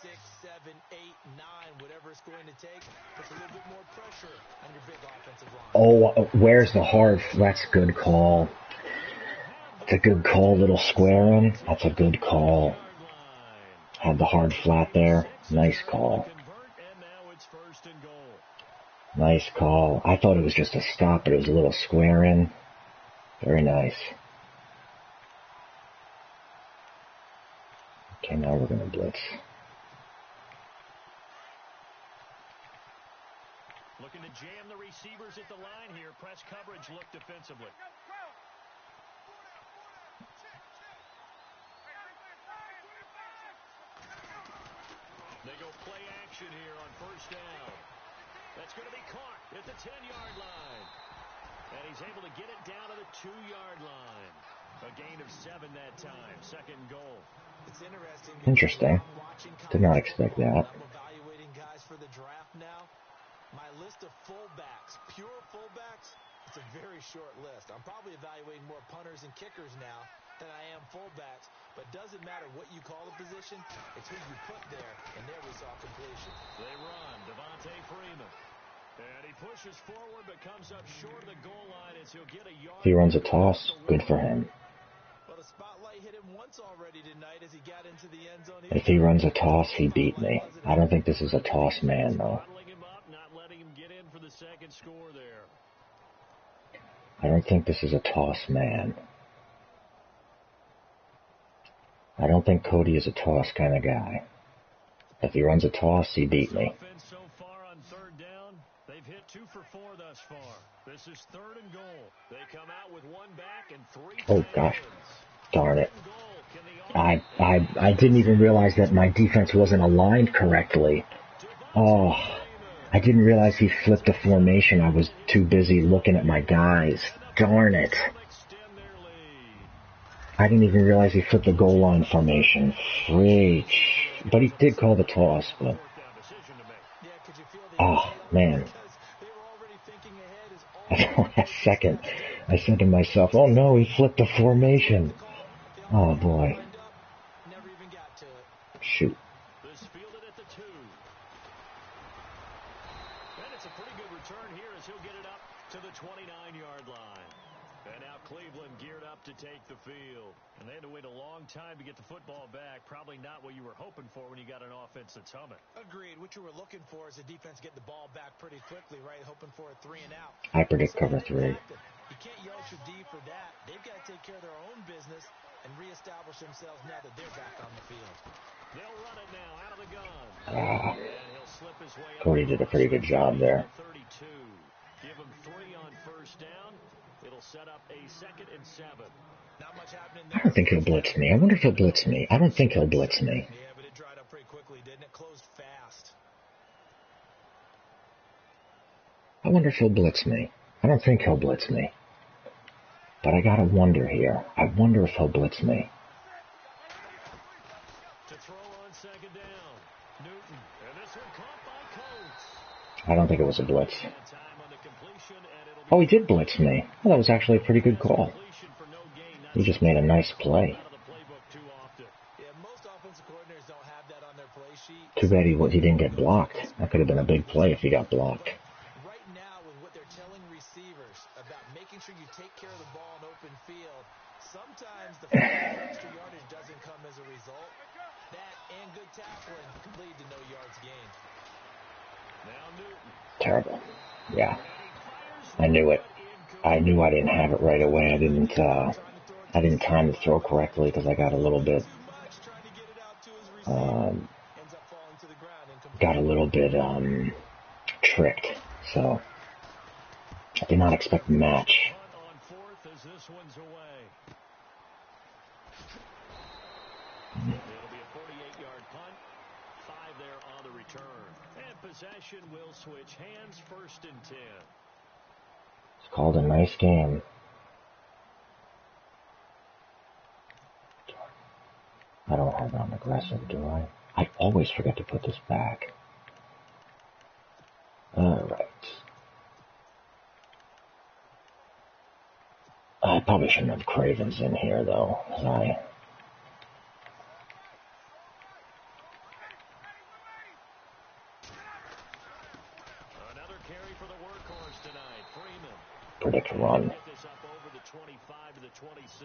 6, 7, 8, 9, whatever it's going to take. Puts a little bit more pressure on your big offensive line. Oh, where's the hard? That's a good call. That's a good call, little square in. That's a good call. Had the hard flat there. Nice call. Nice call. I thought it was just a stop, but it was a little square in. Very nice. Okay, now we're going to blitz. Looking to jam the receivers at the line here. Press coverage look defensively. They go play action here on first down. That's going to be caught at the 10-yard line. And he's able to get it down to the 2-yard line. A gain of 7 that time. Second goal. It's interesting. Did not expect that. I'm evaluating guys for the draft now. My list of fullbacks, pure fullbacks, it's a very short list. I'm probably evaluating more punters and kickers now than I am fullbacks. But doesn't matter what you call the position, it's who you put there. And there we saw completion. They run. Devontae Freeman. And he pushes forward but comes up short of the goal line as he'll get a yard. He runs a toss. Good for him. Well, the spotlight hit him once already tonight as he got into the end zone. If he runs a toss, he beat me. I don't think this is a toss man, though. I don't think this is a toss man. I don't think Cody is a toss kind of guy. If he runs a toss, he beat me. So far on third down, they've hit 2 for 4 thus far. This is 3rd and goal. They come out with 1 back and 3. Oh gosh, darn it! I didn't even realize that my defense wasn't aligned correctly. Oh, I didn't realize he flipped the formation. I was too busy looking at my guys. Darn it! I didn't even realize he flipped the goal line formation. Freak. But he did call the toss, but... Oh, man. At the last second, I said to myself, oh no, he flipped the formation. Oh boy. Shoot. This fielded at the 2. And it's a pretty good return here as he'll get it up to the 29-yard line. And now Cleveland geared up to take the field. And they had to wait a long time to get the football back. Probably not what you were hoping for when you got an offense that's humming. Agreed. What you were looking for is the defense getting the ball back pretty quickly, right? Hoping for a 3 and out. I predict cover 3. You can't yell at your D for that. They've got to take care of their own business and reestablish themselves now that they're back on the field. They'll run it now out of the gun. And he'll slip his way Cody did a pretty good job there. 32. Give him 3 on first down. It'll set up a 2nd and 7. Not much happening I don't think he'll blitz me. I wonder if he'll blitz me. I don't think he'll blitz me. Yeah, but it dried up pretty quickly, didn't it? Closed fast. I wonder if he'll blitz me. I don't think he'll blitz me. But I gotta wonder here. I wonder if he'll blitz me. To throw on 2nd down. Newton. And this one caught by Coates. I don't think it was a blitz. Oh, he did blitz me. Well, that was actually a pretty good call. He just made a nice play. Too bad he didn't get blocked. That could have been a big play if he got blocked. Right now, with what they're telling receivers about making sure you take care of the ball in open field, sometimes the extra yardage doesn't come as a result. That and good tackling lead to no yards gained. Terrible. Yeah. I knew it. I knew I didn't have it right away. I didn't time the throw correctly because I got a little bit tricked. So I did not expect a match. It'll be a 48-yard punt. 5 there on the return. And possession will switch hands. 1st and 10. It's called a nice game. I don't have it on aggressive, do I? I always forget to put this back. Alright. I probably shouldn't have Cravens in here, though. Another carry for the workhorse tonight. Freeman. Predict run. Get this up over the 25 to the 26.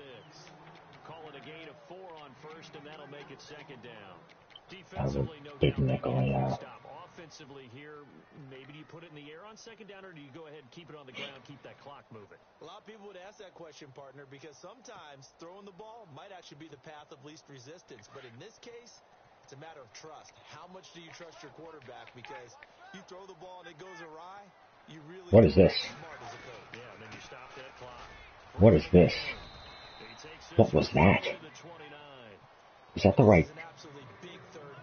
Call it a gain of 4 on first, and that'll make it 2nd down. Defensively, no big doubt nickel, yeah. stop. Offensively here, maybe do you put it in the air on 2nd down, or do you go ahead and keep it on the ground, keep that clock moving? A lot of people would ask that question, partner, because sometimes throwing the ball might actually be the path of least resistance. But in this case, it's a matter of trust. How much do you trust your quarterback? Because you throw the ball and it goes awry, you really What is this? smart as a coach. Yeah, then you stop that clock. What is this? What was that? Is that the right...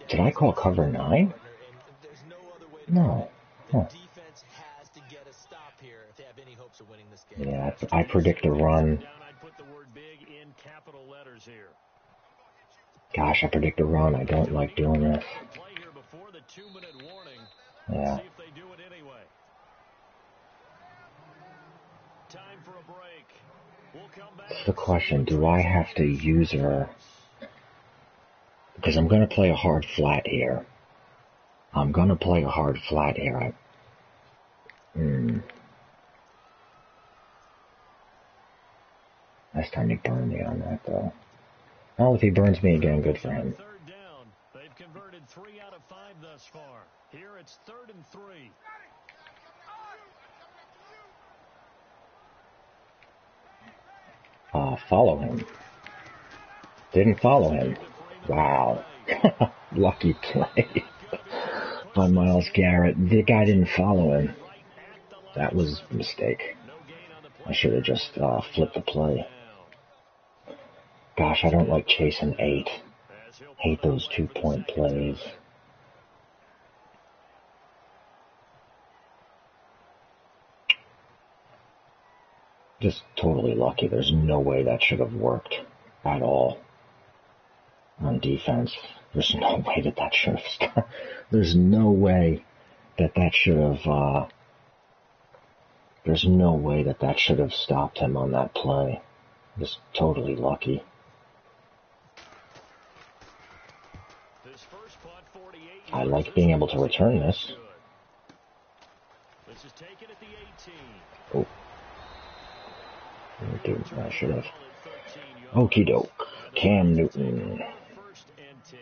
Did I call cover 9? No. Huh. Defense has to get a stop here if they have any hopes of winning this game. Yeah, I predict a run. Gosh, I predict a run. I don't like doing this. Yeah. That's the question. Do I have to use her? Because I'm going to play a hard flat here. Last time he burned me on that, though. Well, if he burns me again, good for him. 3rd down. They've converted 3 out of 5 thus far. Here it's 3rd and 3. Follow him. Didn't follow him. Wow. Lucky play by Myles Garrett. The guy didn't follow him. That was a mistake. I should have just flipped the play. Gosh, I don't like chasing 8. Hate those 2-point plays. Just totally lucky. There's no way that should have worked. at all on defense. There's no way that should have stopped. There's no way that should have, there's no way that should have stopped him on that play. Just totally lucky. I like being able to return this. This is taken at the 18. Oh. Dude, I should have. Okie doke. Cam Newton. First and 10.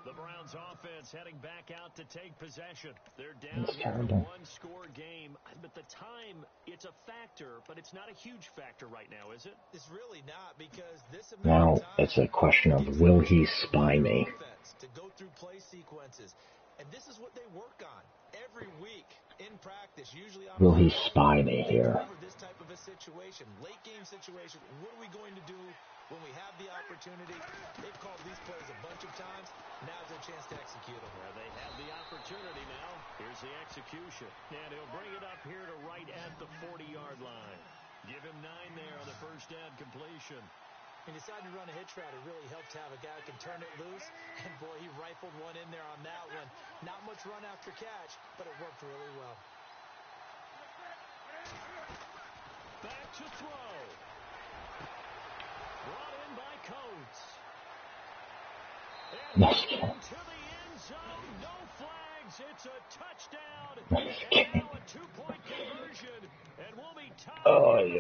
The Browns offense heading back out to take possession. They're down That's here in a terrible. one-score game. But the time, it's a factor, but it's not a huge factor right now, is it? It's really not, because this Now it's a question of, will he spy me? To go through play sequences. And this is what they work on every week in practice. Usually on Will he spy me here? This type of a situation, late game situation, what are we going to do when we have the opportunity? They've called these plays a bunch of times. Now's their chance to execute them. Well, they have the opportunity now. Here's the execution. And he'll bring it up here to right at the 40-yard line. Give him 9 there on the first down completion. And decided to run a hitch route. It really helped to have a guy who can turn it loose. And, boy, he rifled one in there on that one. Not much run after catch, but it worked really well. Back to throw. Brought in by Coates. And into the end zone. No flags. It's a touchdown. And now a 2-point conversion. And we'll be tied.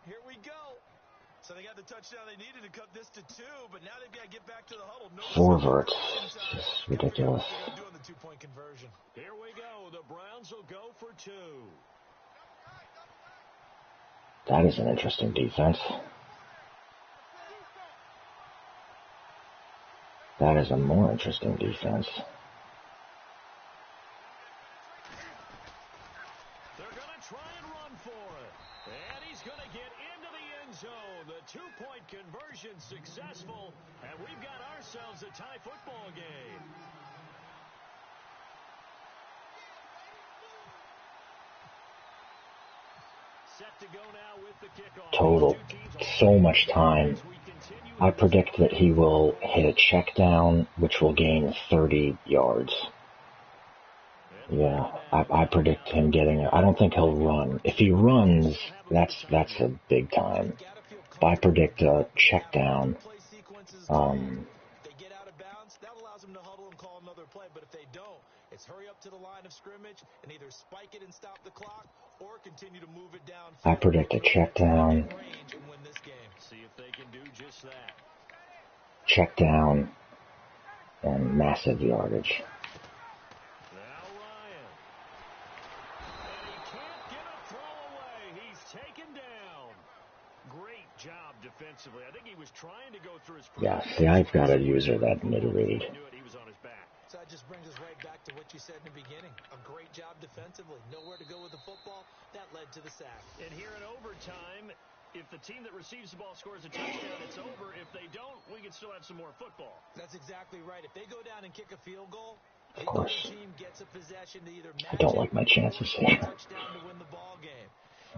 Here we go. So they got the touchdown they needed to cut this to 2, but now they've got to get back to the huddle. No Forverts. It's ridiculous. Doing the 2-point conversion. Here we go. The Browns will go for 2. That is an interesting defense. That is a more interesting defense. They're going to try and run for it. And he's going to get into the end zone. The 2-point conversion successful. And we've got ourselves a tie football game. Set to go now with the kickoff. Total. So much time. I predict that he will hit a check down, which will gain 30 yards. Yeah, I predict him getting it. I don't think he'll run. If he runs, that's a big time. But I predict a check down. They get out of bounds, that allows them to huddle and call another play. But if they don't, it's hurry up to the line of scrimmage and either spike it and stop the clock or continue to move it down. I predict a check down. See if they can do just that. Check down and massive yardage. Now Ryan. And he can't get a throw away. He's taken down. Great job defensively. I think he was trying to go through his... Yeah, see, I've got a user that mid-read. He was on his back. So that just brings us right back to what you said in the beginning. A great job defensively. Nowhere to go with the football. That led to the sack. And here in overtime, if the team that receives the ball scores a touchdown, it's over. If they don't, we can still have some more football. That's exactly right. If they go down and kick a field goal, Of course. the team gets a possession to either match I don't like my chances here. touchdown to win the ball game.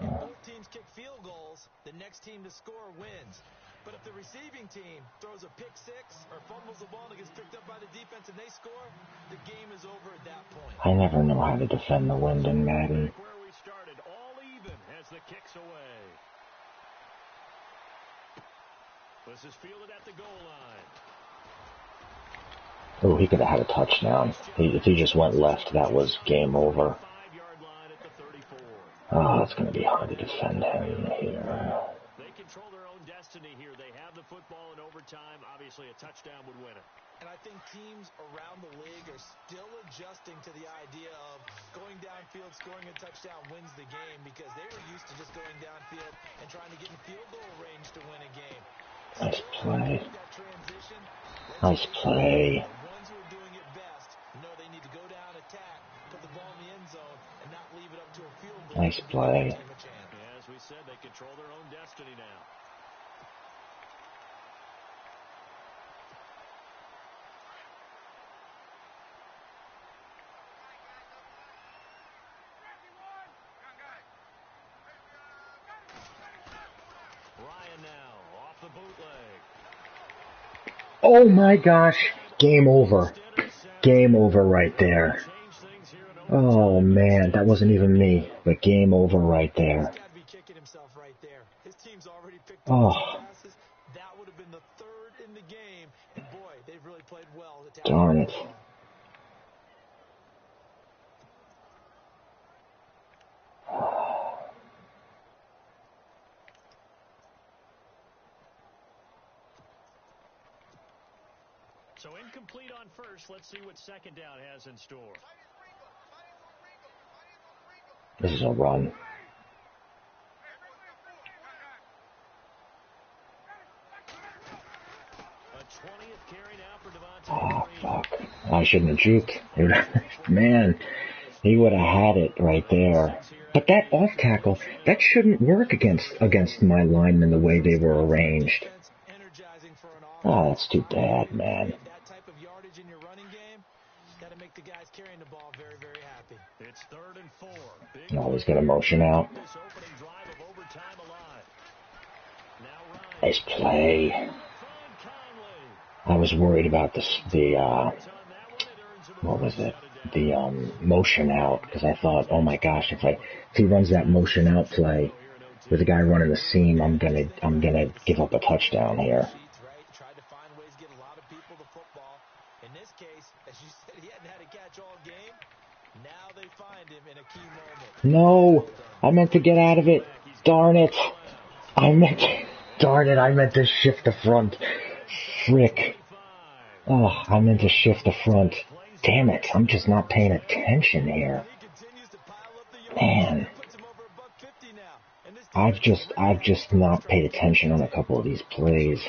If both teams kick field goals, the next team to score wins. But if the receiving team throws a pick six or fumbles the ball and it gets picked up by the defense and they score, the game is over at that point. I never know how to defend the wind in Madden. Where we started, all even as the kicks away. This is fielded at the goal line. Oh, he could have had a touchdown. If he just went left, that was game over. 5-yard line at the 34. Oh, it's going to be hard to defend him here. They control their own destiny here. They have the football in overtime. Obviously, a touchdown would win it. And I think teams around the league are still adjusting to the idea of going downfield, scoring a touchdown wins the game, because they were used to just going downfield and trying to get in field goal range to win a game. Nice play. Nice play. The ones who are doing it best know they need to go down, attack, put the ball in the end zone, and not leave it up to a field goal. Nice play. Yeah, as we said, they control their own destiny now. Oh my gosh. Game over. Game over right there. Oh man, that wasn't even me, but game over right there. Oh. Darn it. So incomplete on first. Let's see what second down has in store. This is a run. Oh, fuck. I shouldn't have juked. Man, he would have had it right there. But that off tackle, that shouldn't work against my linemen the way they were arranged. Oh, that's too bad, man. Oh, he's going to motion out. Nice play. I was worried about what was it? The motion out, because I thought, oh my gosh, if he runs that motion out play with the guy running the seam, I'm gonna give up a touchdown here. No, I meant to get out of it. Darn it. I meant to shift the front. Frick. Oh, I meant to shift the front. Damn it, I'm just not paying attention here. Man. I've just not paid attention on a couple of these plays.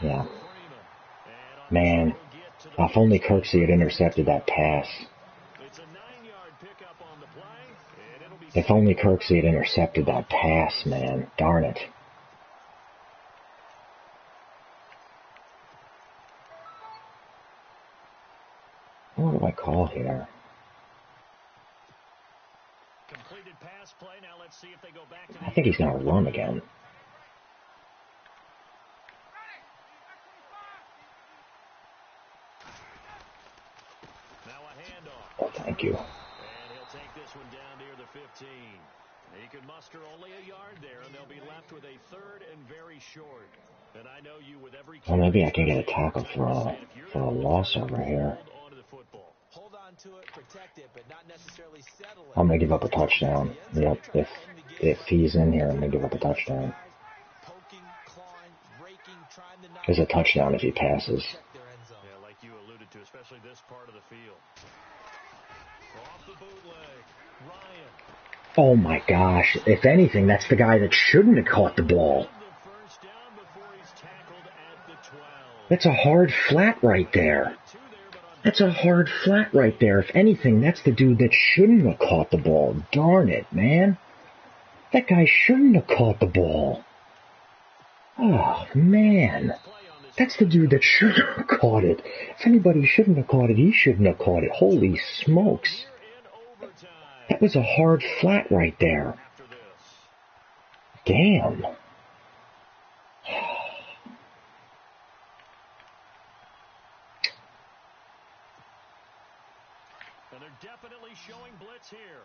Yeah. Man, if only Kirksey had intercepted that pass. If only Kirksey had intercepted that pass, man. Darn it. What do I call here? I think he's going to run again. Oh, thank you. And he'll take this one down near the 15. He could muster only a yard there, and they'll be left with a third and very short. And I know you with every. Well, maybe I can get a tackle for a loss over here. I'm gonna give up a touchdown. Yep, if he's in here, I'm gonna give up a touchdown. There's a touchdown if he passes. Yeah, like you alluded to, especially this part of the field. Off the bootleg, Ryan. Oh my gosh, if anything, that's the guy that shouldn't have caught the ball. That's a hard flat right there. That's a hard flat right there. If anything, that's the dude that shouldn't have caught the ball. Darn it, man. That guy shouldn't have caught the ball. Oh, man. That's the dude that shouldn't have caught it. If anybody shouldn't have caught it, he shouldn't have caught it. Holy smokes. That was a hard flat right there. Damn. And they're definitely showing blitz here.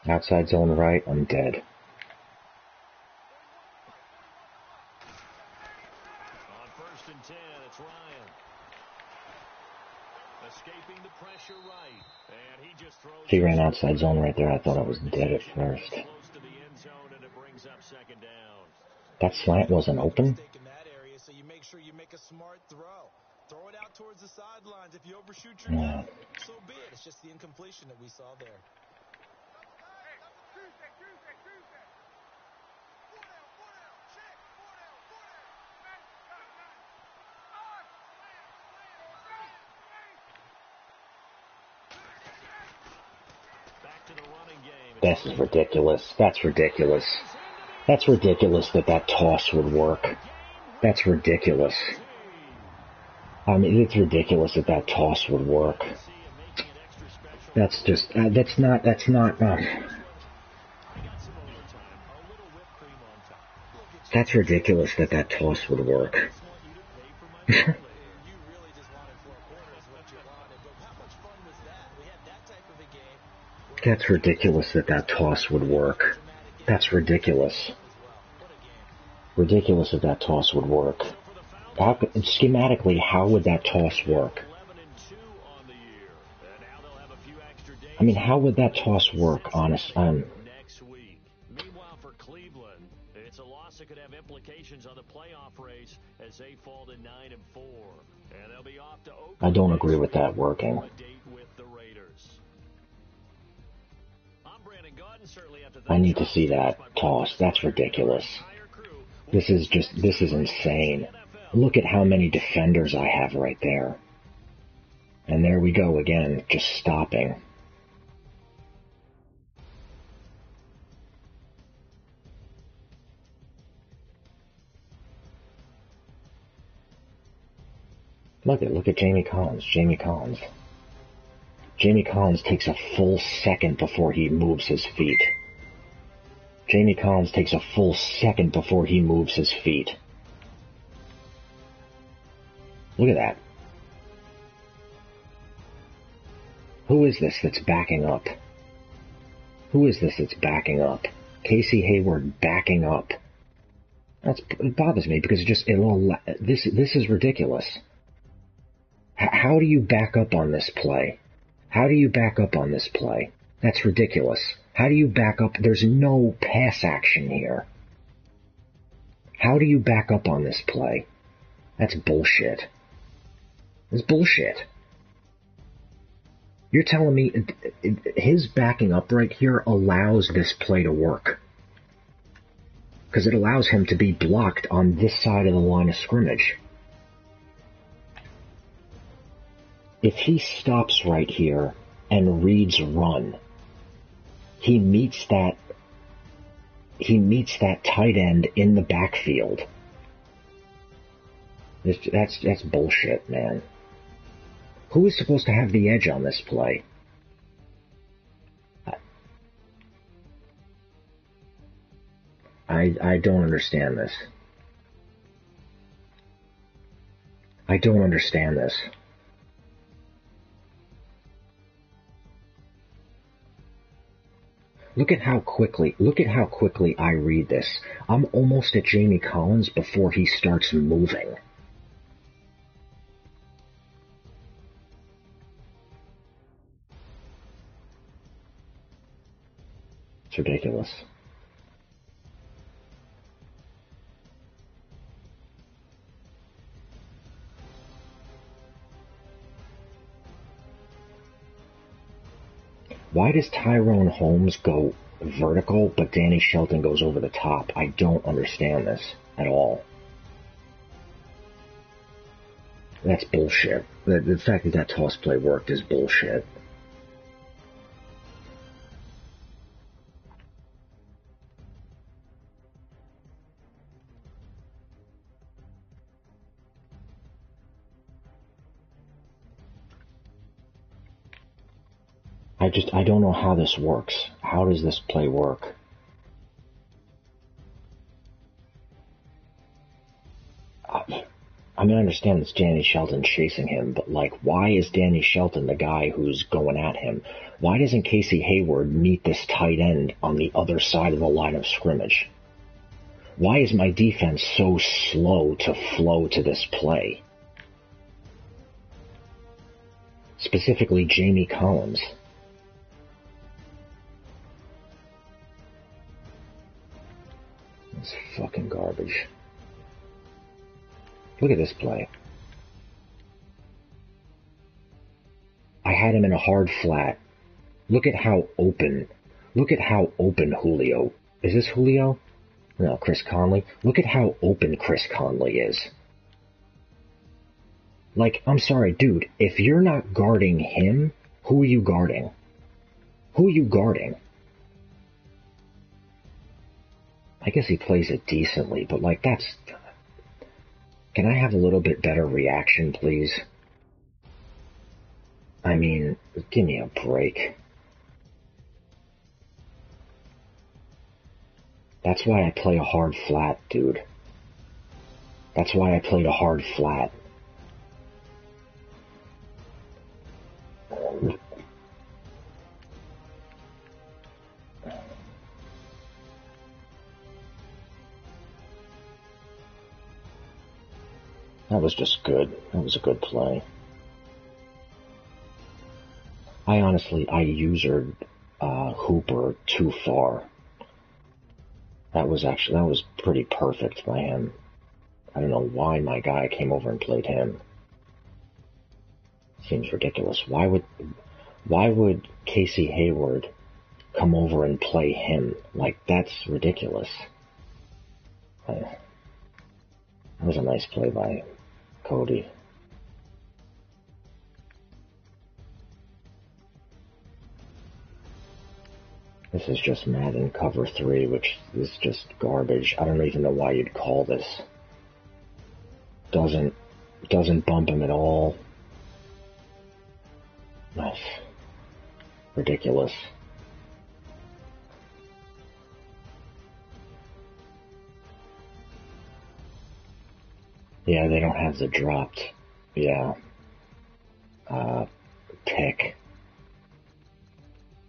Outside zone right, I'm dead. On 1st and 10, it's Ryan. Escaping the pressure right. And he just throws. He ran outside zone right there. I thought I was dead at first. That slant wasn't open? Throw it out towards the sidelines. If you overshoot your Yeah. so be it. It's just the incompletion that we saw there. This is ridiculous. That's ridiculous. That's ridiculous that that toss would work. That's ridiculous. I mean, it's ridiculous that that toss would work. That's just, that's not, that's ridiculous that that toss would work. That's ridiculous that that toss would work. That's ridiculous. Ridiculous that that toss would work. Schematically, how would that toss work? I mean, how would that toss work, honest? Next week. Meanwhile, for Cleveland, it's a loss that could have implications on the playoff race as they fall to 9-4, and they'll be off to Oakland. I don't agree with that working. I need to see that toss. That's ridiculous. This is insane. Look at how many defenders I have right there. And there we go again, just stopping. Look at Jamie Collins. Jamie Collins takes a full second before he moves his feet. Jamie Collins takes a full second before he moves his feet. Look at that. Who is this that's backing up? Who is this that's backing up? Casey Hayward backing up. It bothers me because this is ridiculous. How do you back up on this play? How do you back up on this play? That's ridiculous. How do you back up? There's no pass action here. How do you back up on this play? That's bullshit. It's bullshit. You're telling me his backing up right here allows this play to work. Because it allows him to be blocked on this side of the line of scrimmage. If he stops right here and reads run, he meets that tight end in the backfield. That's bullshit, man. Who is supposed to have the edge on this play? I don't understand this. I don't understand this. Look at how quickly I read this. I'm almost at Jamie Collins before he starts moving. It's ridiculous. Why does Tyrone Holmes go vertical, but Danny Shelton goes over the top? I don't understand this at all. That's bullshit. The fact that toss play worked is bullshit. I don't know how this works. How does this play work? I mean, I understand it's Danny Shelton chasing him, but, why is Danny Shelton the guy who's going at him? Why doesn't Casey Hayward meet this tight end on the other side of the line of scrimmage? Why is my defense so slow to flow to this play? Specifically, Jamie Collins. It's fucking garbage. Look at this play. I had him in a hard flat. Look at how open Julio. Is this Julio? No, Chris Conley. Look at how open Chris Conley is. I'm sorry, dude, if you're not guarding him, who are you guarding? Who are you guarding? I guess he plays it decently, but like that's... Can I have a little bit better reaction, please? I mean, give me a break. That's why I play a hard flat, dude. That's why I played a hard flat. That was just good. That was a good play. I usered Hooper too far. That was pretty perfect by him. I don't know why my guy came over and played him. Seems ridiculous. Why would Casey Hayward come over and play him? Like, that's ridiculous. That was a nice play by Cody. This is just Madden cover 3, which is just garbage. I don't even know why you'd call this. Doesn't bump him at all. Nice. Ridiculous. Yeah, they don't have the dropped. Yeah. Pick.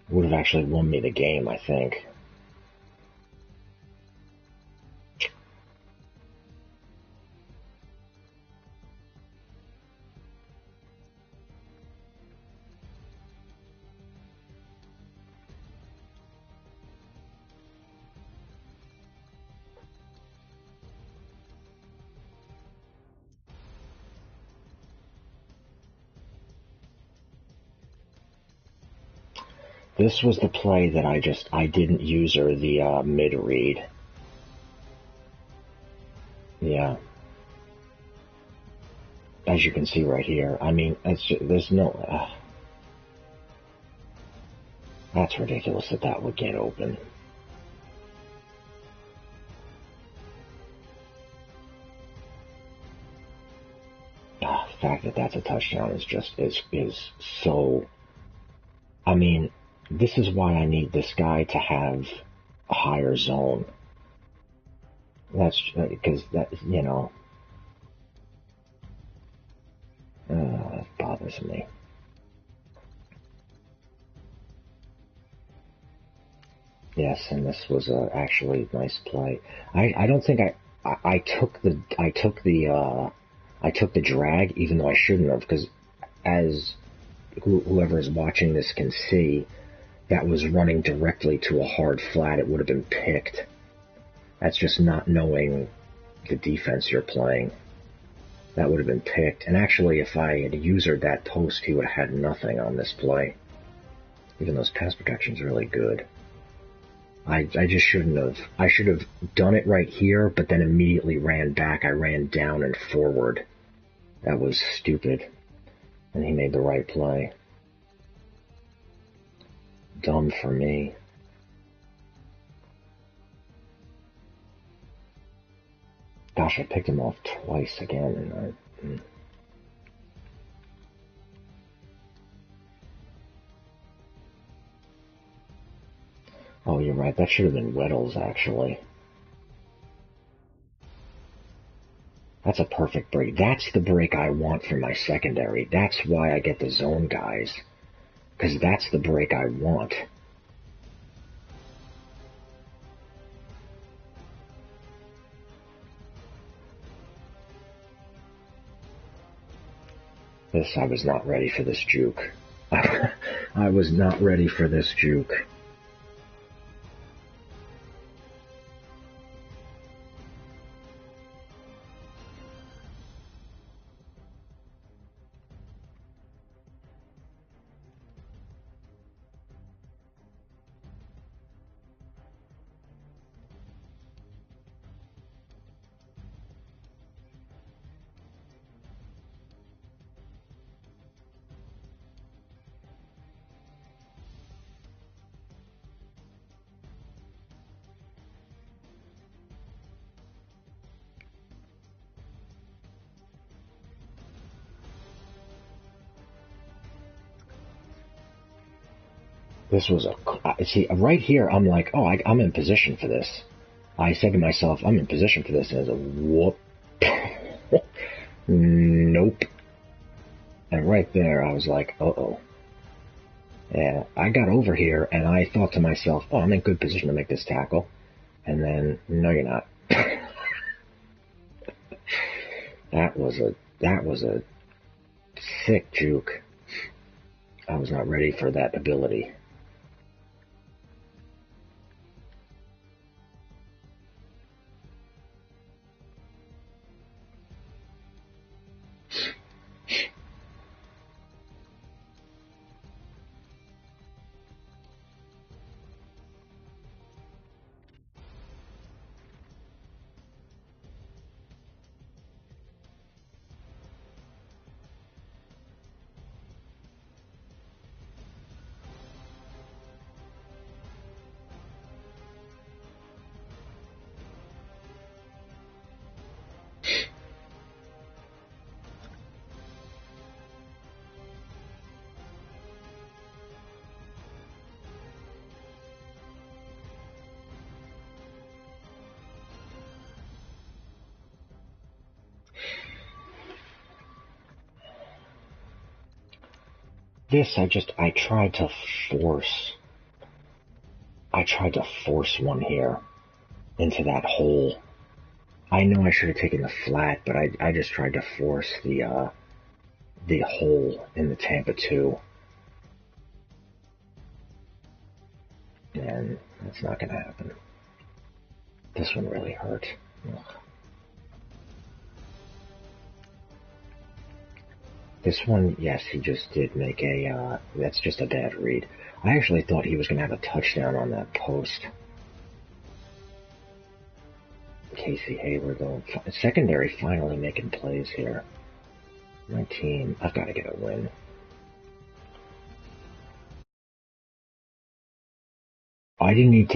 Would have actually won me the game, I think. This was the play that I didn't use her, the mid-read. Yeah. As you can see right here. I mean, there's no... that's ridiculous that would get open. The fact that that's a touchdown is so... I mean... This is why I need this guy to have a higher zone. That's because that, you know, it bothers me. Yes, and this was actually a nice play. I don't think I took the drag, even though I shouldn't have, because as whoever is watching this can see, that was running directly to a hard flat. It would have been picked. That's just not knowing the defense you're playing. That would have been picked. And actually, if I had usered that post, he would have had nothing on this play. Even though his pass protection's really good. I just shouldn't have. I should have done it right here, but then immediately ran back. I ran down and forward. That was stupid. And he made the right play. Dumb for me. Gosh, I picked him off twice again, and Oh, you're right. That should have been Weddles, actually. That's a perfect break. That's the break I want for my secondary. That's why I get the zone guys. Because that's the break I want. I was not ready for this juke. I was not ready for this juke. This was see, right here, I'm like, oh, I'm in position for this. I said to myself, I'm in position for this, and it's a whoop. Nope. And right there, I was like, uh-oh. And I got over here, and I thought to myself, oh, I'm in good position to make this tackle. And then, no, you're not. That was a sick juke. I was not ready for that ability. This, I tried to force one here into that hole. I know I should have taken the flat, but I just tried to force the hole in the Tampa 2. And that's not going to happen. This one really hurt. Ugh. This one, yes, he just did make that's just a bad read. I actually thought he was going to have a touchdown on that post. Casey Hayward, though. Secondary finally making plays here. My team, I've got to get a win. I didn't need